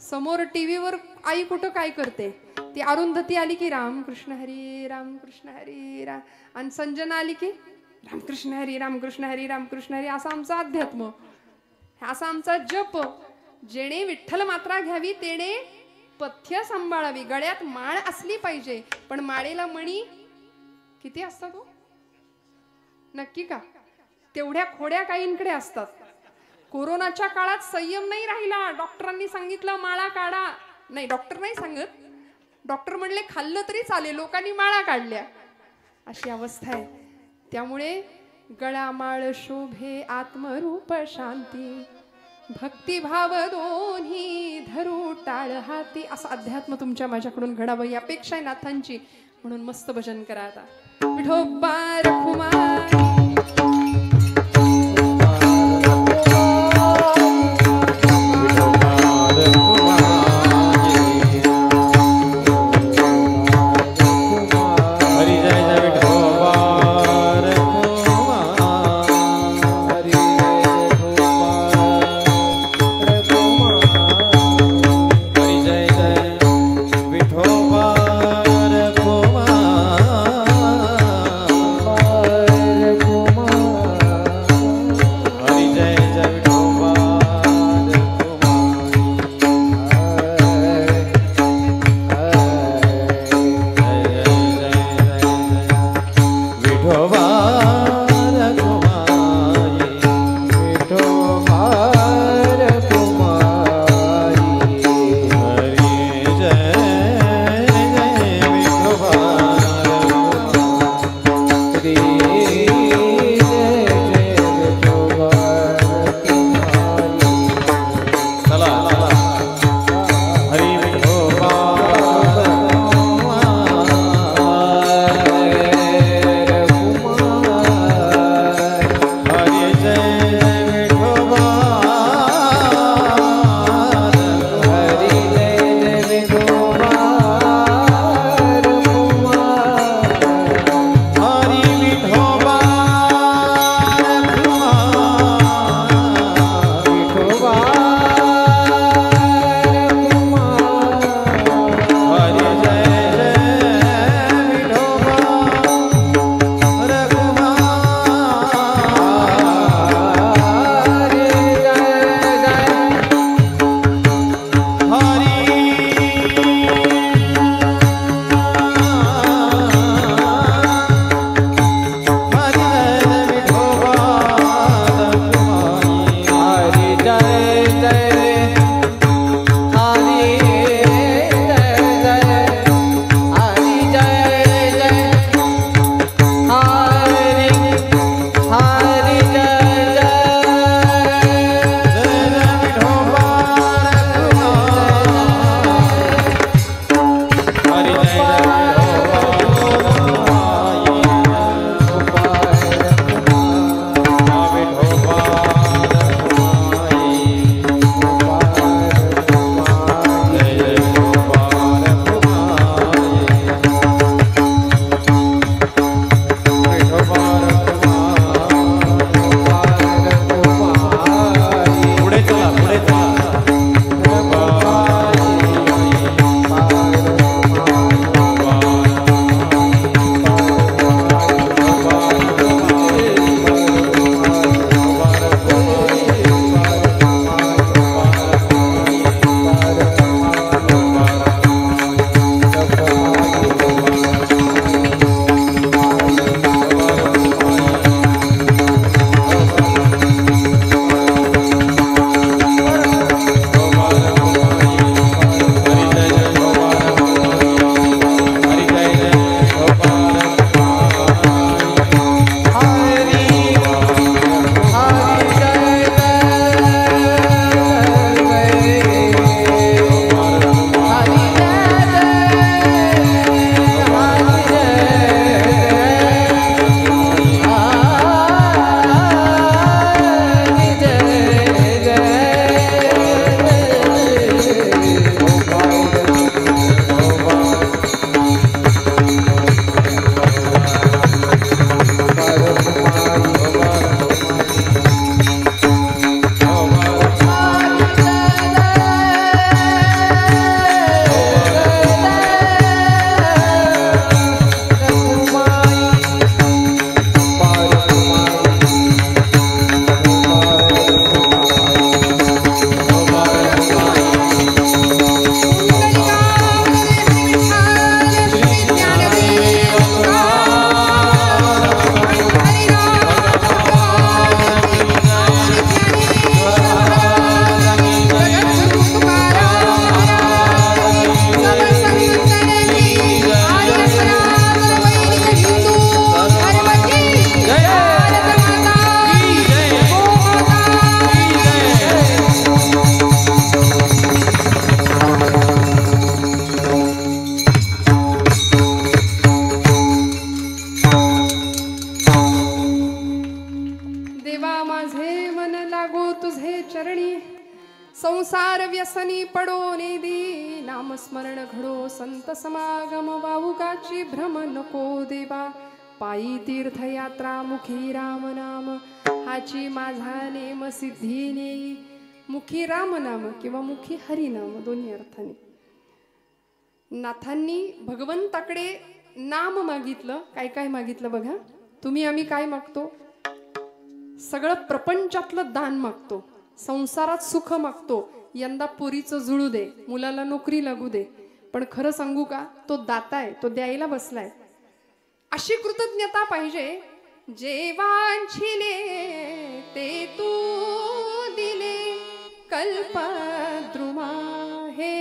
समोर टीव्हीवर आई कुठं काय करते, ती अरुंधती आली की रामकृष्ण हरी रामकृष्ण हरी राम, आणि संजना आली की रामकृष्ण हरी रामकृष्ण हरी रामकृष्ण हरी. असा आमचा अध्यात्म, असा आमचा जप. जेणे विठ्ठल मात्रा घ्यावी तेणे पथ्य सांभाळावी. गळ्यात माळ असली पाहिजे, पण माळेला मणी किती असतात हो? नक्की का? तेवढ्या खोड्या काहींकडे असतात. कोरोनाच्या काळात संयम नाही राहिला. डॉक्टरांनी सांगितलं माळा काढा. नाही, डॉक्टर नाही सांगत. डॉक्टर म्हणले खाल्लं तरी चालेल, लोकांनी माळा काढल्या. अशी अवस्था आहे. त्यामुळे गळा माळ शोभे आत्मरूप शांती, भक्तिभाव दोन्ही धरू टाळ हाती. असं अध्यात्म तुमच्या माझ्याकडून घडावं ही अपेक्षा आहे नाथांची. म्हणून मस्त भजन करा आता. विठोबा रखुमाई माझे मन लागो तुझे चरणी, संसार व्यसनी पडो नेदी, नामस्मरण घडो संत समागम, भावुकाची भ्रम नको देवा, पायी तीर्थयात्रा मुखी राम नाम, हाची माझा नेम सिद्धी नेई, मुखी राम नाम किंवा मुखी हरिनाम दोन्ही अर्थाने. नाथांनी भगवंताकडे नाम मागितलं. काय काय मागितलं बघा. तुम्ही आम्ही काय मागतो? सगळं प्रपंचातलं दान मागतो, संसारात सुख मागतो, यंदा पोरीचं जुळू दे, मुलाला नोकरी लागू दे. पण खरं सांगू का, तो दाता आहे, तो द्यायला बसलाय. अशी कृतज्ञता पाहिजे. जे वांछिले ते तू दिले, कल्पद्रुमा हे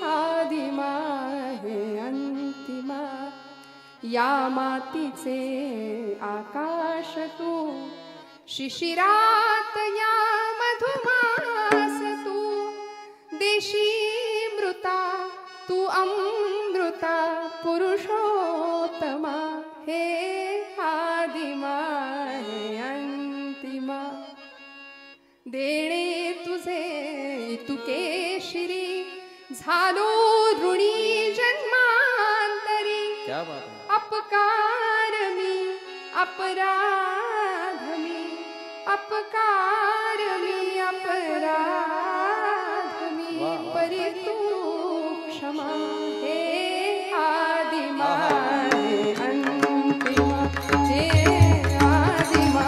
आदिमा हे अंतिमा, या मातीचे आकाश तू, शिशिरात या मधुमास तू, देशी मृता तू अमृता, पुरुषोत्तमा हे आदिमा हे अंतिमा. देणे तुझे तुके शिरी, झालो ऋणी जन्मांतरी, अपकार मी अपराध मी, अपकार मी अपराध मी, परी तू क्षमा हे आदिमा हे अंतिमा, हे आदिमा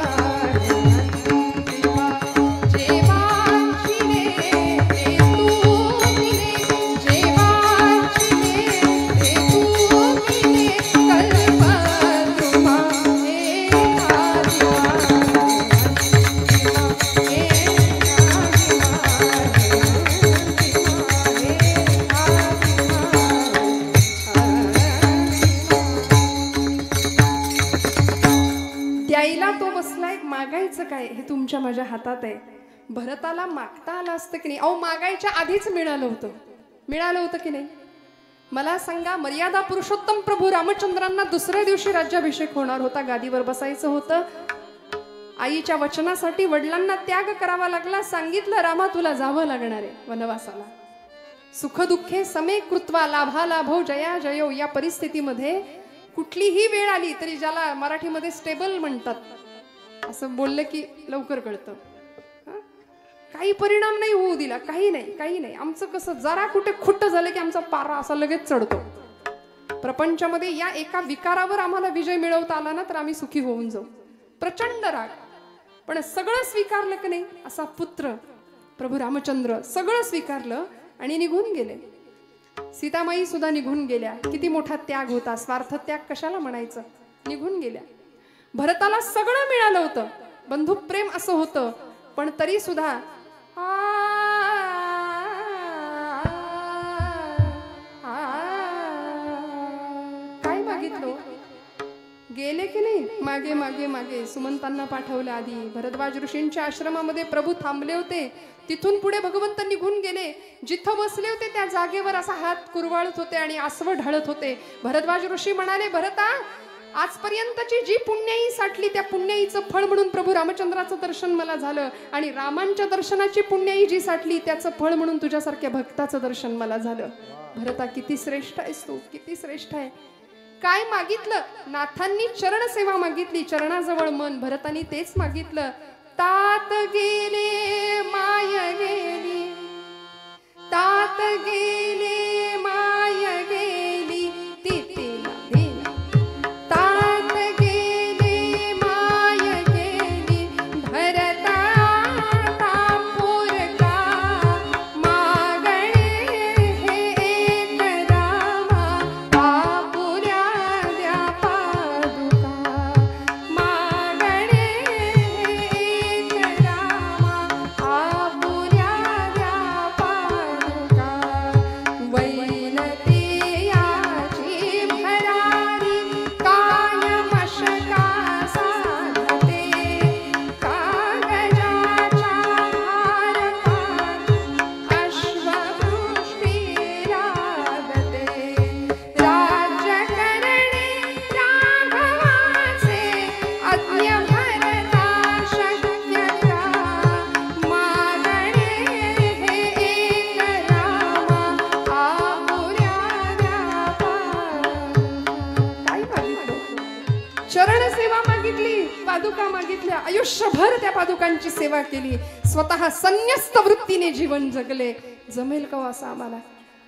हे अंतिमा. जे वांछिले ते तू दिले, जे वांछिले ते तू दिले, कल्पद्रुमा हे आदिमा हे द्यायला तो बसलाय. मागायचं काय हे तुमच्या माझ्या हातात आहे. भरताला मागता आलं असतं की नाही? अहो मागायच्या आधीच मिळालं होतं. मिळालं होतं की नाही? मला सांगा. मर्यादा पुरुषोत्तम प्रभू रामचंद्रांना दुसऱ्या दिवशी राज्याभिषेक होणार होता, गादीवर बसायचं होतं. आईच्या वचनासाठी वडिलांना त्याग करावा लागला. सांगितलं रामा तुला जावं लागणार आहे वनवासाला. सुख दुःखे समे कृत्वा लाभा लाभो जया जयो. या परिस्थितीमध्ये कुठलीही वेळ आली तरी, ज्याला मराठीमध्ये स्टेबल म्हणतात, असं बोललं की लवकर कळतं. काही परिणाम नाही होऊ दिला, काही नाही काही नाही. आमचं कसं, जरा कुठे खुट्ट झालं की आमचा पारा असा लगेच चढतो. प्रपंचामध्ये या एका विकारावर आम्हाला विजय मिळवता आला ना तर आम्ही सुखी होऊन जाऊ. प्रचंड राग, पण सगळं स्वीकारलं की नाही. असा पुत्र प्रभू रामचंद्र सगळं स्वीकारलं आणि निघून गेले. सीतामाई सुद्धा निघून गेल्या. किती मोठा त्याग होता, स्वार्थ त्याग कशाला म्हणायचं. निघून गेल्या. भरताला सगळं मिळालं होतं, बंधू प्रेम असं होतं, पण तरी सुद्धा काय मागितलं. गेले की नाही. मागे मागे मागे सुमंतांना पाठवलं. आधी भरद्वाज ऋषींच्या आश्रमामध्ये प्रभू थांबले होते. तिथून पुढे भगवंत निघून गेले. जिथं बसले होते त्या जागेवर असा हात कुरवाळत होते आणि आसव ढळत होते. भरद्वाज ऋषी म्हणाले, भरता आजपर्यंतची जी पुण्याई साठली त्या पुण्याईचं फळ म्हणून प्रभू रामचंद्राचं दर्शन मला झालं, आणि रामांच्या दर्शनाची पुण्याई जी साठली त्याचं फळ म्हणून तुझ्यासारख्या भक्ताचं दर्शन मला झालं. भरता किती श्रेष्ठ आहेस तू, किती श्रेष्ठ आहे. काय मागितलं. नाथांनी चरण सेवा मागितली, चरणाजवळ मन. भरतानी तेच मागितलं. तात गेले माय गेली, तात गेले माय गेली, तिथेला भेला. तात गेले माय गेली, भरता तापोरका, मागणे हे एक रामा, आपुल्या द्या पादुका, मागणे रामा, आपुल्या द्या पादुका. पादुका मागितल्या, आयुष्यभर त्या पादुकांची सेवा केली, स्वतः संन्यस्त वृत्तीने जीवन जगले. जमेल का असं आम्हाला?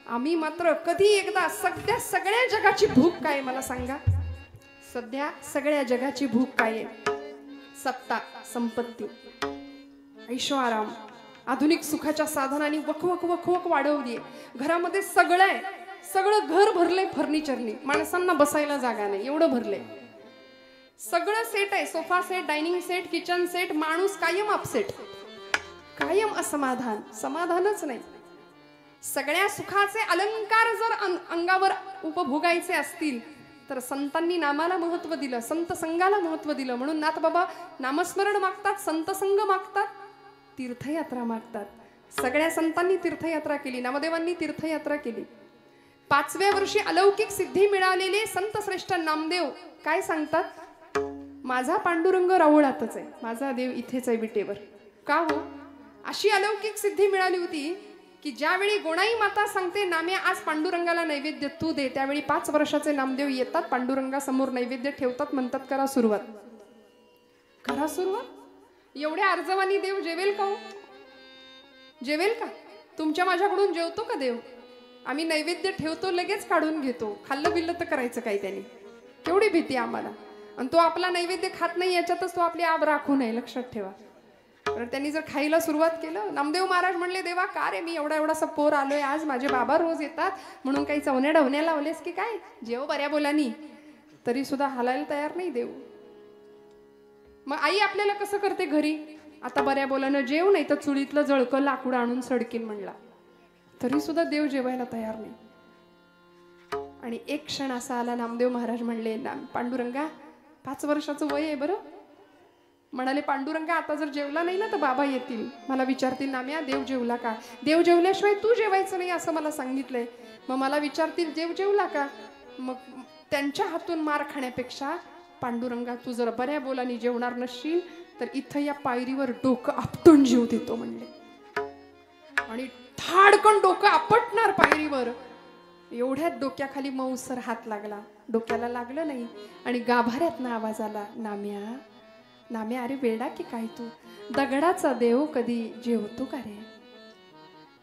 आम्ही मात्र कधी एकदा सगळ्या जगाची भूक काय मला सांगा? सध्या सगळ्या जगाची भूक काय आहे? सत्ता, संपत्ती, ऐशोआराम, आधुनिक सुखाच्या साधनांनी वखवक वखवक वाढवली. घरामध्ये सगळं आहे, सगळं घर भरलंय फर्निचरनी, माणसांना बसायला जागा नाही एवढं भरलंय. सगळं सेट आहे, sofa set, dining set, kitchen set, माणूस कायम अपसेट, कायम असमाधान, समाधानच नाही. सगळ्या सुखाचे अलंकार जर अंगावर उपभोगायचे असतील तर संतांनी नामाला महत्व दिलं, संत संगाला महत्व दिलं. म्हणून नाथ बाबा नामस्मरण मागतात, संत संग मागतात, तीर्थयात्रा मागतात. सगळ्या संतांनी तीर्थयात्रा केली, नामदेवांनी तीर्थयात्रा केली. 5व्या वर्षी अलौकिक सिद्धी मिळालेले संत श्रेष्ठ नामदेव काय सांगतात? माझा पांडुरंग राऊळातच आहे, माझा देव इथेच आहे विटेवर. का हो? अशी अलौकिक सिद्धी मिळाली होती की ज्यावेळी गोणाई माता सांगते नाम्या आज पांडुरंगाला नैवेद्य तू दे, त्यावेळी 5 वर्षाचे नामदेव येतात, पांडुरंगासमोर नैवेद्य ठेवतात, म्हणतात करा सुरुवात, करा सुरुवात. एवढ्या अर्जवानी देव जेवेल का? जेवेल का? तुमच्या माझ्याकडून जेवतो का देव? आम्ही नैवेद्य ठेवतो, लगेच काढून घेतो, खाल्लं बिल्लं तर करायचं काय त्याने? केवढी भीती आम्हाला. आणि तो आपला नैवेद्य खात नाही याच्यातच तो आपली आब राखू नये, लक्षात ठेवा. तर त्यांनी जर खायला सुरुवात केलं, नामदेव महाराज म्हणले देवा का रे, मी एवढासा पोर आलोय आज, माझे बाबा रोज येतात म्हणून काही चवण्या डवण्या लावलेस की काय? जेव बऱ्या बोलानी. तरी सुद्धा हालायला तयार नाही देव. मग आई आपल्याला कसं करते घरी? आता बऱ्या बोलानं जेव, नाही तर चुलीतलं जळकं लाकूड आणून सडकीन म्हणला, तरी सुद्धा देव जेवायला तयार नाही. आणि एक क्षण असा आला, नामदेव महाराज म्हणले पांडुरंगा 5 वर्षाचं वय आहे बरं. म्हणाले पांडुरंगा आता जर जेवला नाही ना तर बाबा येतील, मला विचारतील नाम्या देव जेवला का? देव जेवल्याशिवाय तू जेवायचं नाही असं मला सांगितलंय. मग मला विचारतील देव जेवला का? मग त्यांच्या हातून मार खाण्यापेक्षा पांडुरंगा तू जर बऱ्या बोलानी जेवणार नसशील तर इथं या पायरीवर डोकं आपटून जीव देतो म्हणले. आणि धाडकन डोकं आपटणार पायरीवर. एवढ्यात डोक्याखाली मऊसर हात लागला, डोक्याला लागलं नाही आणि गाभाऱ्यातनं आवाज आला, नाम्या नाम्या अरे वेडा की काय तू? दगडाचा देव कधी जेवतो का रे?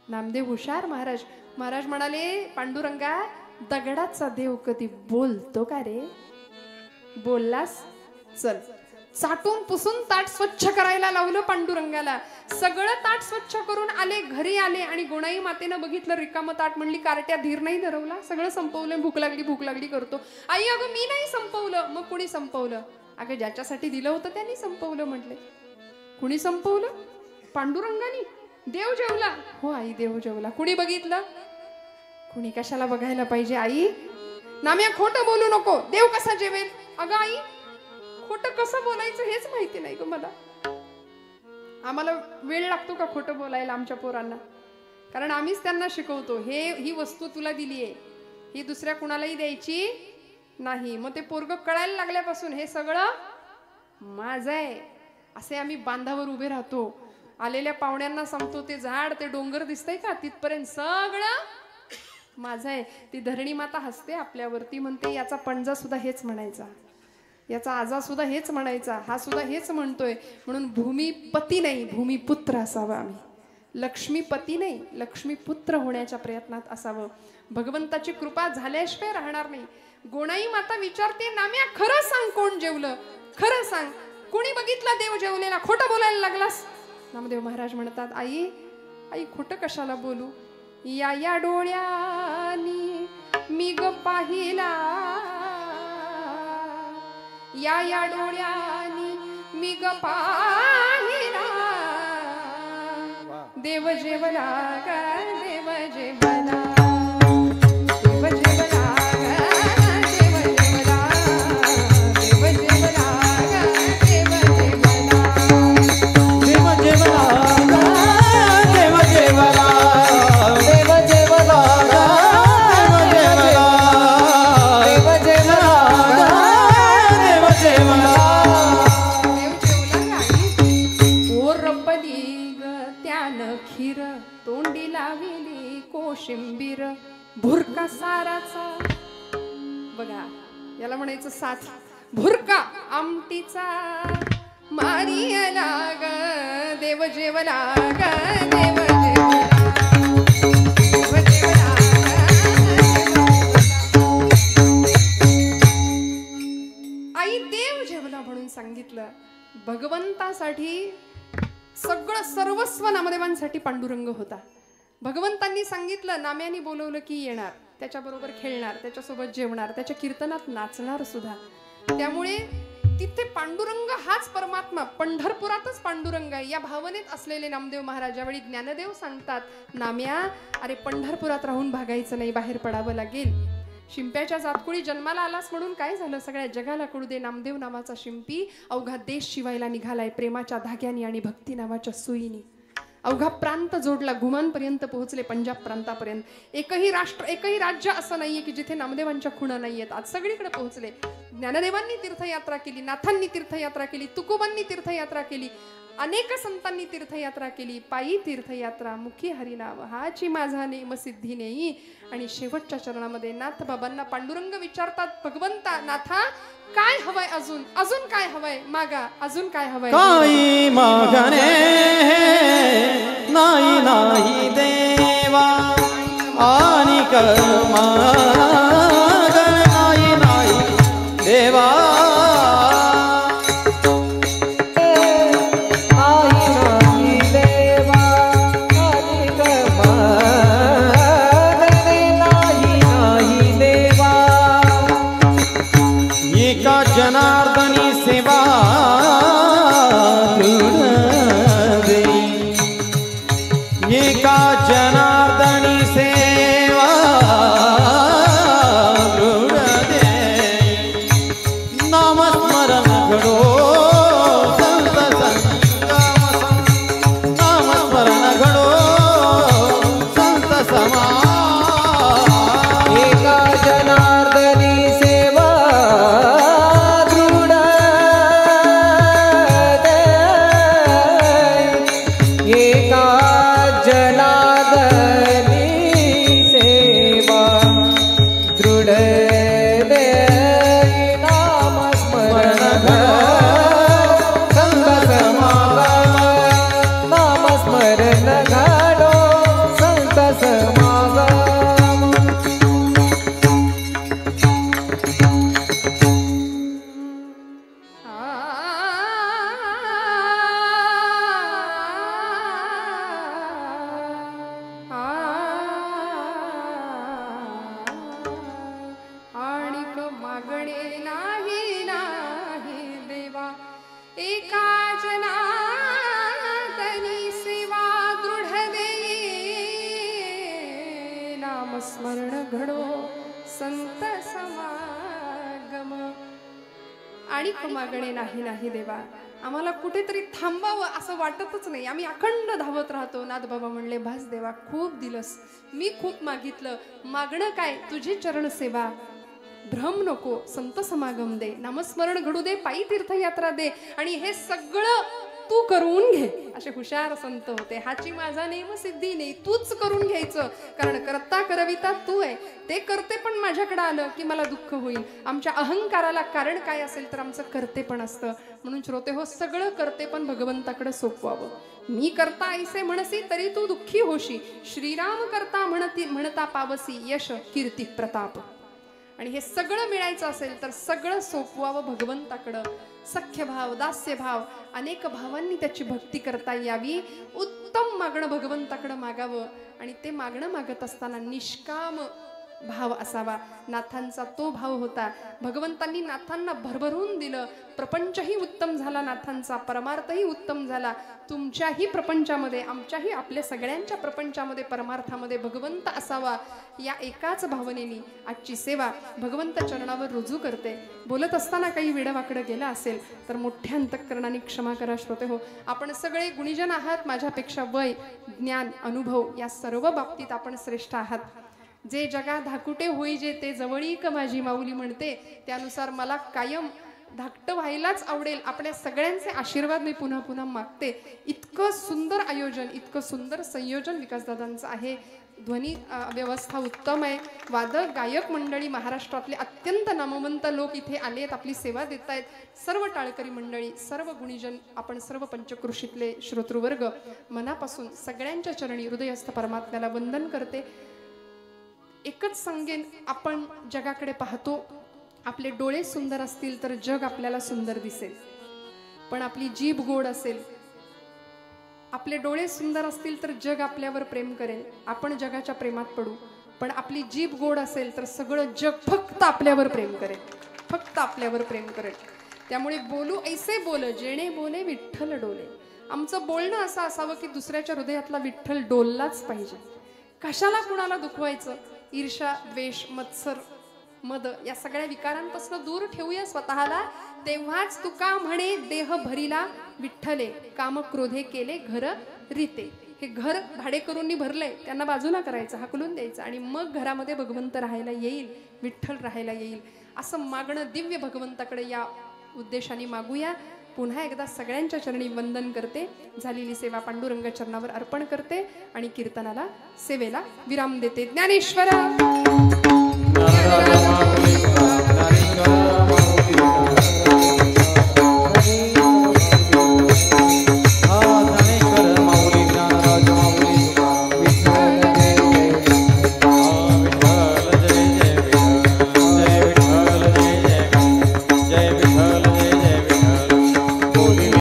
नामदेव हुशार महाराज. महाराज म्हणाले पांडुरंगा दगडाचा देव कधी बोलतो का रे? बोललास चल. चाटून पुसून ताट स्वच्छ करायला लावलं पांडुरंगाला. सगळं ताट स्वच्छ करून आले, घरी आले आणि गोणाई मातेनं बघितलं रिकामं ताट, म्हणली कारट्या धीर नाही धरवला, सगळं संपवलं, भूक लागली करतो. आई अगं मी नाही संपवलं. मग कुणी संपवलं? अगं ज्याच्यासाठी दिलं होतं त्यांनी संपवलं म्हटले. कुणी संपवलं? पांडुरंगानी. देव जेवला? हो आई देव जेवला. कुणी बघितलं? कुणी कशाला बघायला पाहिजे आई? नाम्या खोटं बोलू नको, देव कसा जेवेल? अगं आई खोटं कसं बोलायचं हेच माहिती नाही ग मला. आम्हाला वेळ लागतो का खोटं बोलायला आमच्या पोरांना? कारण आम्हीच त्यांना शिकवतो, ही वस्तू तुला दिली आहे, ही दुसऱ्या कुणालाही द्यायची नाही. मग ते पोरग कळायला लागल्यापासून हे सगळं माझं आहे असे आम्ही बांधावर उभे राहतो. आलेल्या पाहुण्यांना सांगतो ते झाड ते डोंगर दिसतंय का, तिथपर्यंत सगळं माझं आहे. ती धरणी माता हसते आपल्यावरती, म्हणते याचा पणजा सुद्धा हेच म्हणायचा, याचा आजा सुद्धा हेच म्हणायचा, हा सुद्धा हेच म्हणतोय. म्हणून भूमिपती नाही भूमिपुत्र असावं आम्ही. लक्ष्मीपती नाही लक्ष्मीपुत्र होण्याच्या प्रयत्नात असावं. भगवंताची कृपा झाल्याशिवाय राहणार नाही. गोणाई माता विचारते नाम्या खरं सांग कोण जेवलं? खरं सांग, कोणी बघितलं देव जेवलेला? खोटं बोलायला लागलास? नामदेव महाराज म्हणतात आई आई खोटं कशाला बोलू? या डोळ्यानी मी ग पाहिला, या डोळ्यानी मी ग पाहिला, देव जेवला ग देव जेवला, देव जेवला कोशिंबीर भुरका साराचा. बघा याला म्हणायचं साथ. भुरका आमटीचा मारियला ग देव जेवला ग देव जेवला देव जेवला आई देव जेवला म्हणून सांगितलं. भगवंतासाठी सगळं सर्वस्व नामदेवांसाठी पांडुरंग होता. भगवंतांनी सांगितलं नाम्यानी बोलवलं की येणार, त्याच्याबरोबर खेळणार, त्याच्यासोबत जेवणार, त्याच्या कीर्तनात नाचणार सुद्धा. त्यामुळे तिथे पांडुरंग हाच परमात्मा, पंढरपुरातच पांडुरंग आहे या भावनेत असलेले नामदेव महाराज ज्यावेळी ज्ञानदेव सांगतात नाम्या अरे पंढरपुरात राहून भागायचं नाही, बाहेर पडावं लागेल. शिंप्याच्या जातकुळी जन्माला आलास म्हणून काय झालं, सगळ्या जगाला कळू दे नामदेव नावाचा शिंपी अवघा देश शिवायला निघालाय प्रेमाच्या धाग्यानी आणि भक्ती नावाच्या सुईनी. अवघा प्रांत जोडला, घुमांपर्यंत पोहोचले, पंजाब प्रांतापर्यंत. एकही राष्ट्र एकही राज्य असं नाहीये की जिथे नामदेवांच्या खुणा नाहीयेत. आज सगळीकडे पोहोचले. ज्ञानदेवांनी तीर्थयात्रा केली, नाथांनी तीर्थयात्रा केली, तुकोबांनी तीर्थयात्रा केली, अनेक संतांनी तीर्थयात्रा केली. पायी तीर्थयात्रा मुखी हरिनाम हाची माझा नेम सिद्धी नेई. आणि शेवटच्या चरणामध्ये नाथ बाबांना पांडुरंग विचारतात भगवंता नाथा काय हवंय, अजून अजून काय हवंय मागा, अजून काय हवंय. काही मागणे नाही नाही देवा आणि मागणे नाही नाही देवा. जनार्दनी सेवा दे, एका जनार्दनी सेवा दे. नामस्मरण घडो संत संगम, नामस्मरण घडो संत समा. एका जनार्दनी सेवा स्मरण घडो संत समागम. आणि मागणे नाही नाही देवा. आम्हाला कुठेतरी थांबावं असं वाटतच नाही. आम्ही अखंड धावत राहतो. नाथ बाबा म्हणले भास देवा खूप दिलस, मी खूप मागितलं, मागणं काय तुझी चरण सेवा. भ्रम नको संत समागम दे, नामस्मरण घडू दे, पायी तीर्थयात्रा दे, आणि हे सगळं तू करून घे. असे हुशार संत होते. हाची माझा नेम सिद्धी नाही, तूच करून घ्यायचं. कारण करता करविता तू आहे. ते करते पण माझ्याकडे आलं की मला दुःख होईल. आमच्या अहंकाराला कारण काय असेल तर आमचं करते पण असतं. म्हणून श्रोते हो, सगळं करते पण भगवंताकडे सोपवावं. मी करता ऐसे म्हणसी तरी तू दुःखी होशी, श्रीराम करता म्हणता पावसी यश कीर्ती प्रताप. आणि हे सगळं मिळायचं असेल तर सगळं सोपवावं भगवंताकडं. सख्य भाव, दास्य भाव, अनेक भावांनी त्याची भक्ती करता यावी. उत्तम मागणं भगवंताकडं मागावं. आणि ते मागणं मागत असताना निष्काम भाव असावा. नाथांचा तो भाव होता. भगवंतांनी नाथांना भरभरून दिलं. प्रपंचही उत्तम झाला नाथांचा, परमार्थही उत्तम झाला. तुमच्याही प्रपंचामध्ये, आमच्याही, आपल्या सगळ्यांच्या प्रपंचामध्ये, परमार्थामध्ये भगवंत असावा. या एकाच भावनेनी आजची सेवा भगवंत चरणावर रुजू करते. बोलत असताना काही वेडवाकडं गेला असेल तर मोठ्या अंतःकरणाने क्षमा करा श्रोते हो. आपण सगळे गुणीजन आहात. माझ्यापेक्षा वय, ज्ञान, अनुभव या सर्व बाबतीत आपण श्रेष्ठ आहात. जे जगा धाकुटे होई जे ते जवळीक माझी माऊली म्हणते, त्यानुसार मला कायम धाकट व्हायलाच आवडेल. आपल्या सगळ्यांचे आशीर्वाद मी पुन्हा पुन्हा मागते. इतकं सुंदर आयोजन, इतकं सुंदर संयोजन विकासदादांचं आहे. ध्वनी व्यवस्था उत्तम आहे. वादक गायक मंडळी महाराष्ट्रातले अत्यंत नामवंत लोक इथे आलेत, आपली सेवा देत आहेत. सर्व टाळकरी मंडळी, सर्व गुणीजन, आपण सर्व पंचक्रोशीतले श्रोतृवर्ग मनापासून सगळ्यांच्या चरणी हृदयस्थ परमात्म्याला वंदन करते. एकच सांगेन, आपण जगाकडे पाहतो, आपले डोळे सुंदर असतील तर जग आपल्याला सुंदर दिसेल. पण आपली जीभ गोड असेल, आपले डोळे सुंदर असतील तर जग आपल्यावर प्रेम करेल, आपण जगाच्या प्रेमात पडू. पण आपली जीभ गोड असेल तर सगळं जग फक्त आपल्यावर प्रेम करेल, फक्त आपल्यावर प्रेम करेल. त्यामुळे बोलू ऐसे बोल जेणे बोले विठ्ठल डोले. आमचं बोलणं असं असावं की दुसऱ्याच्या हृदयातला विठ्ठल डोललाच पाहिजे. कशाला कुणाला दुखवायचं? ईर्ष्या, द्वेष, मत्सर, मद या सगळ्या विकारांपासून दूर ठेवूया स्वतःला. तेव्हाच तुका म्हणे देह भरिला विठ्ठले, काम क्रोधे केले घर रीते. हे घर भाडेकरूंनी भरलंय, त्यांना बाजूला करायचं, हाकलून द्यायचं आणि मग घरामध्ये भगवंत राहायला येईल, विठ्ठल राहायला येईल. असं मागणं दिव्य भगवंताकडे या उद्देशाने मागूया. पुन्हा एकदा सगळ्यांच्या चरणी वंदन करते. झालेली सेवा पांडुरंग चरणावर अर्पण करते आणि कीर्तनाला, सेवेला विराम देते. ज्ञानेश्वर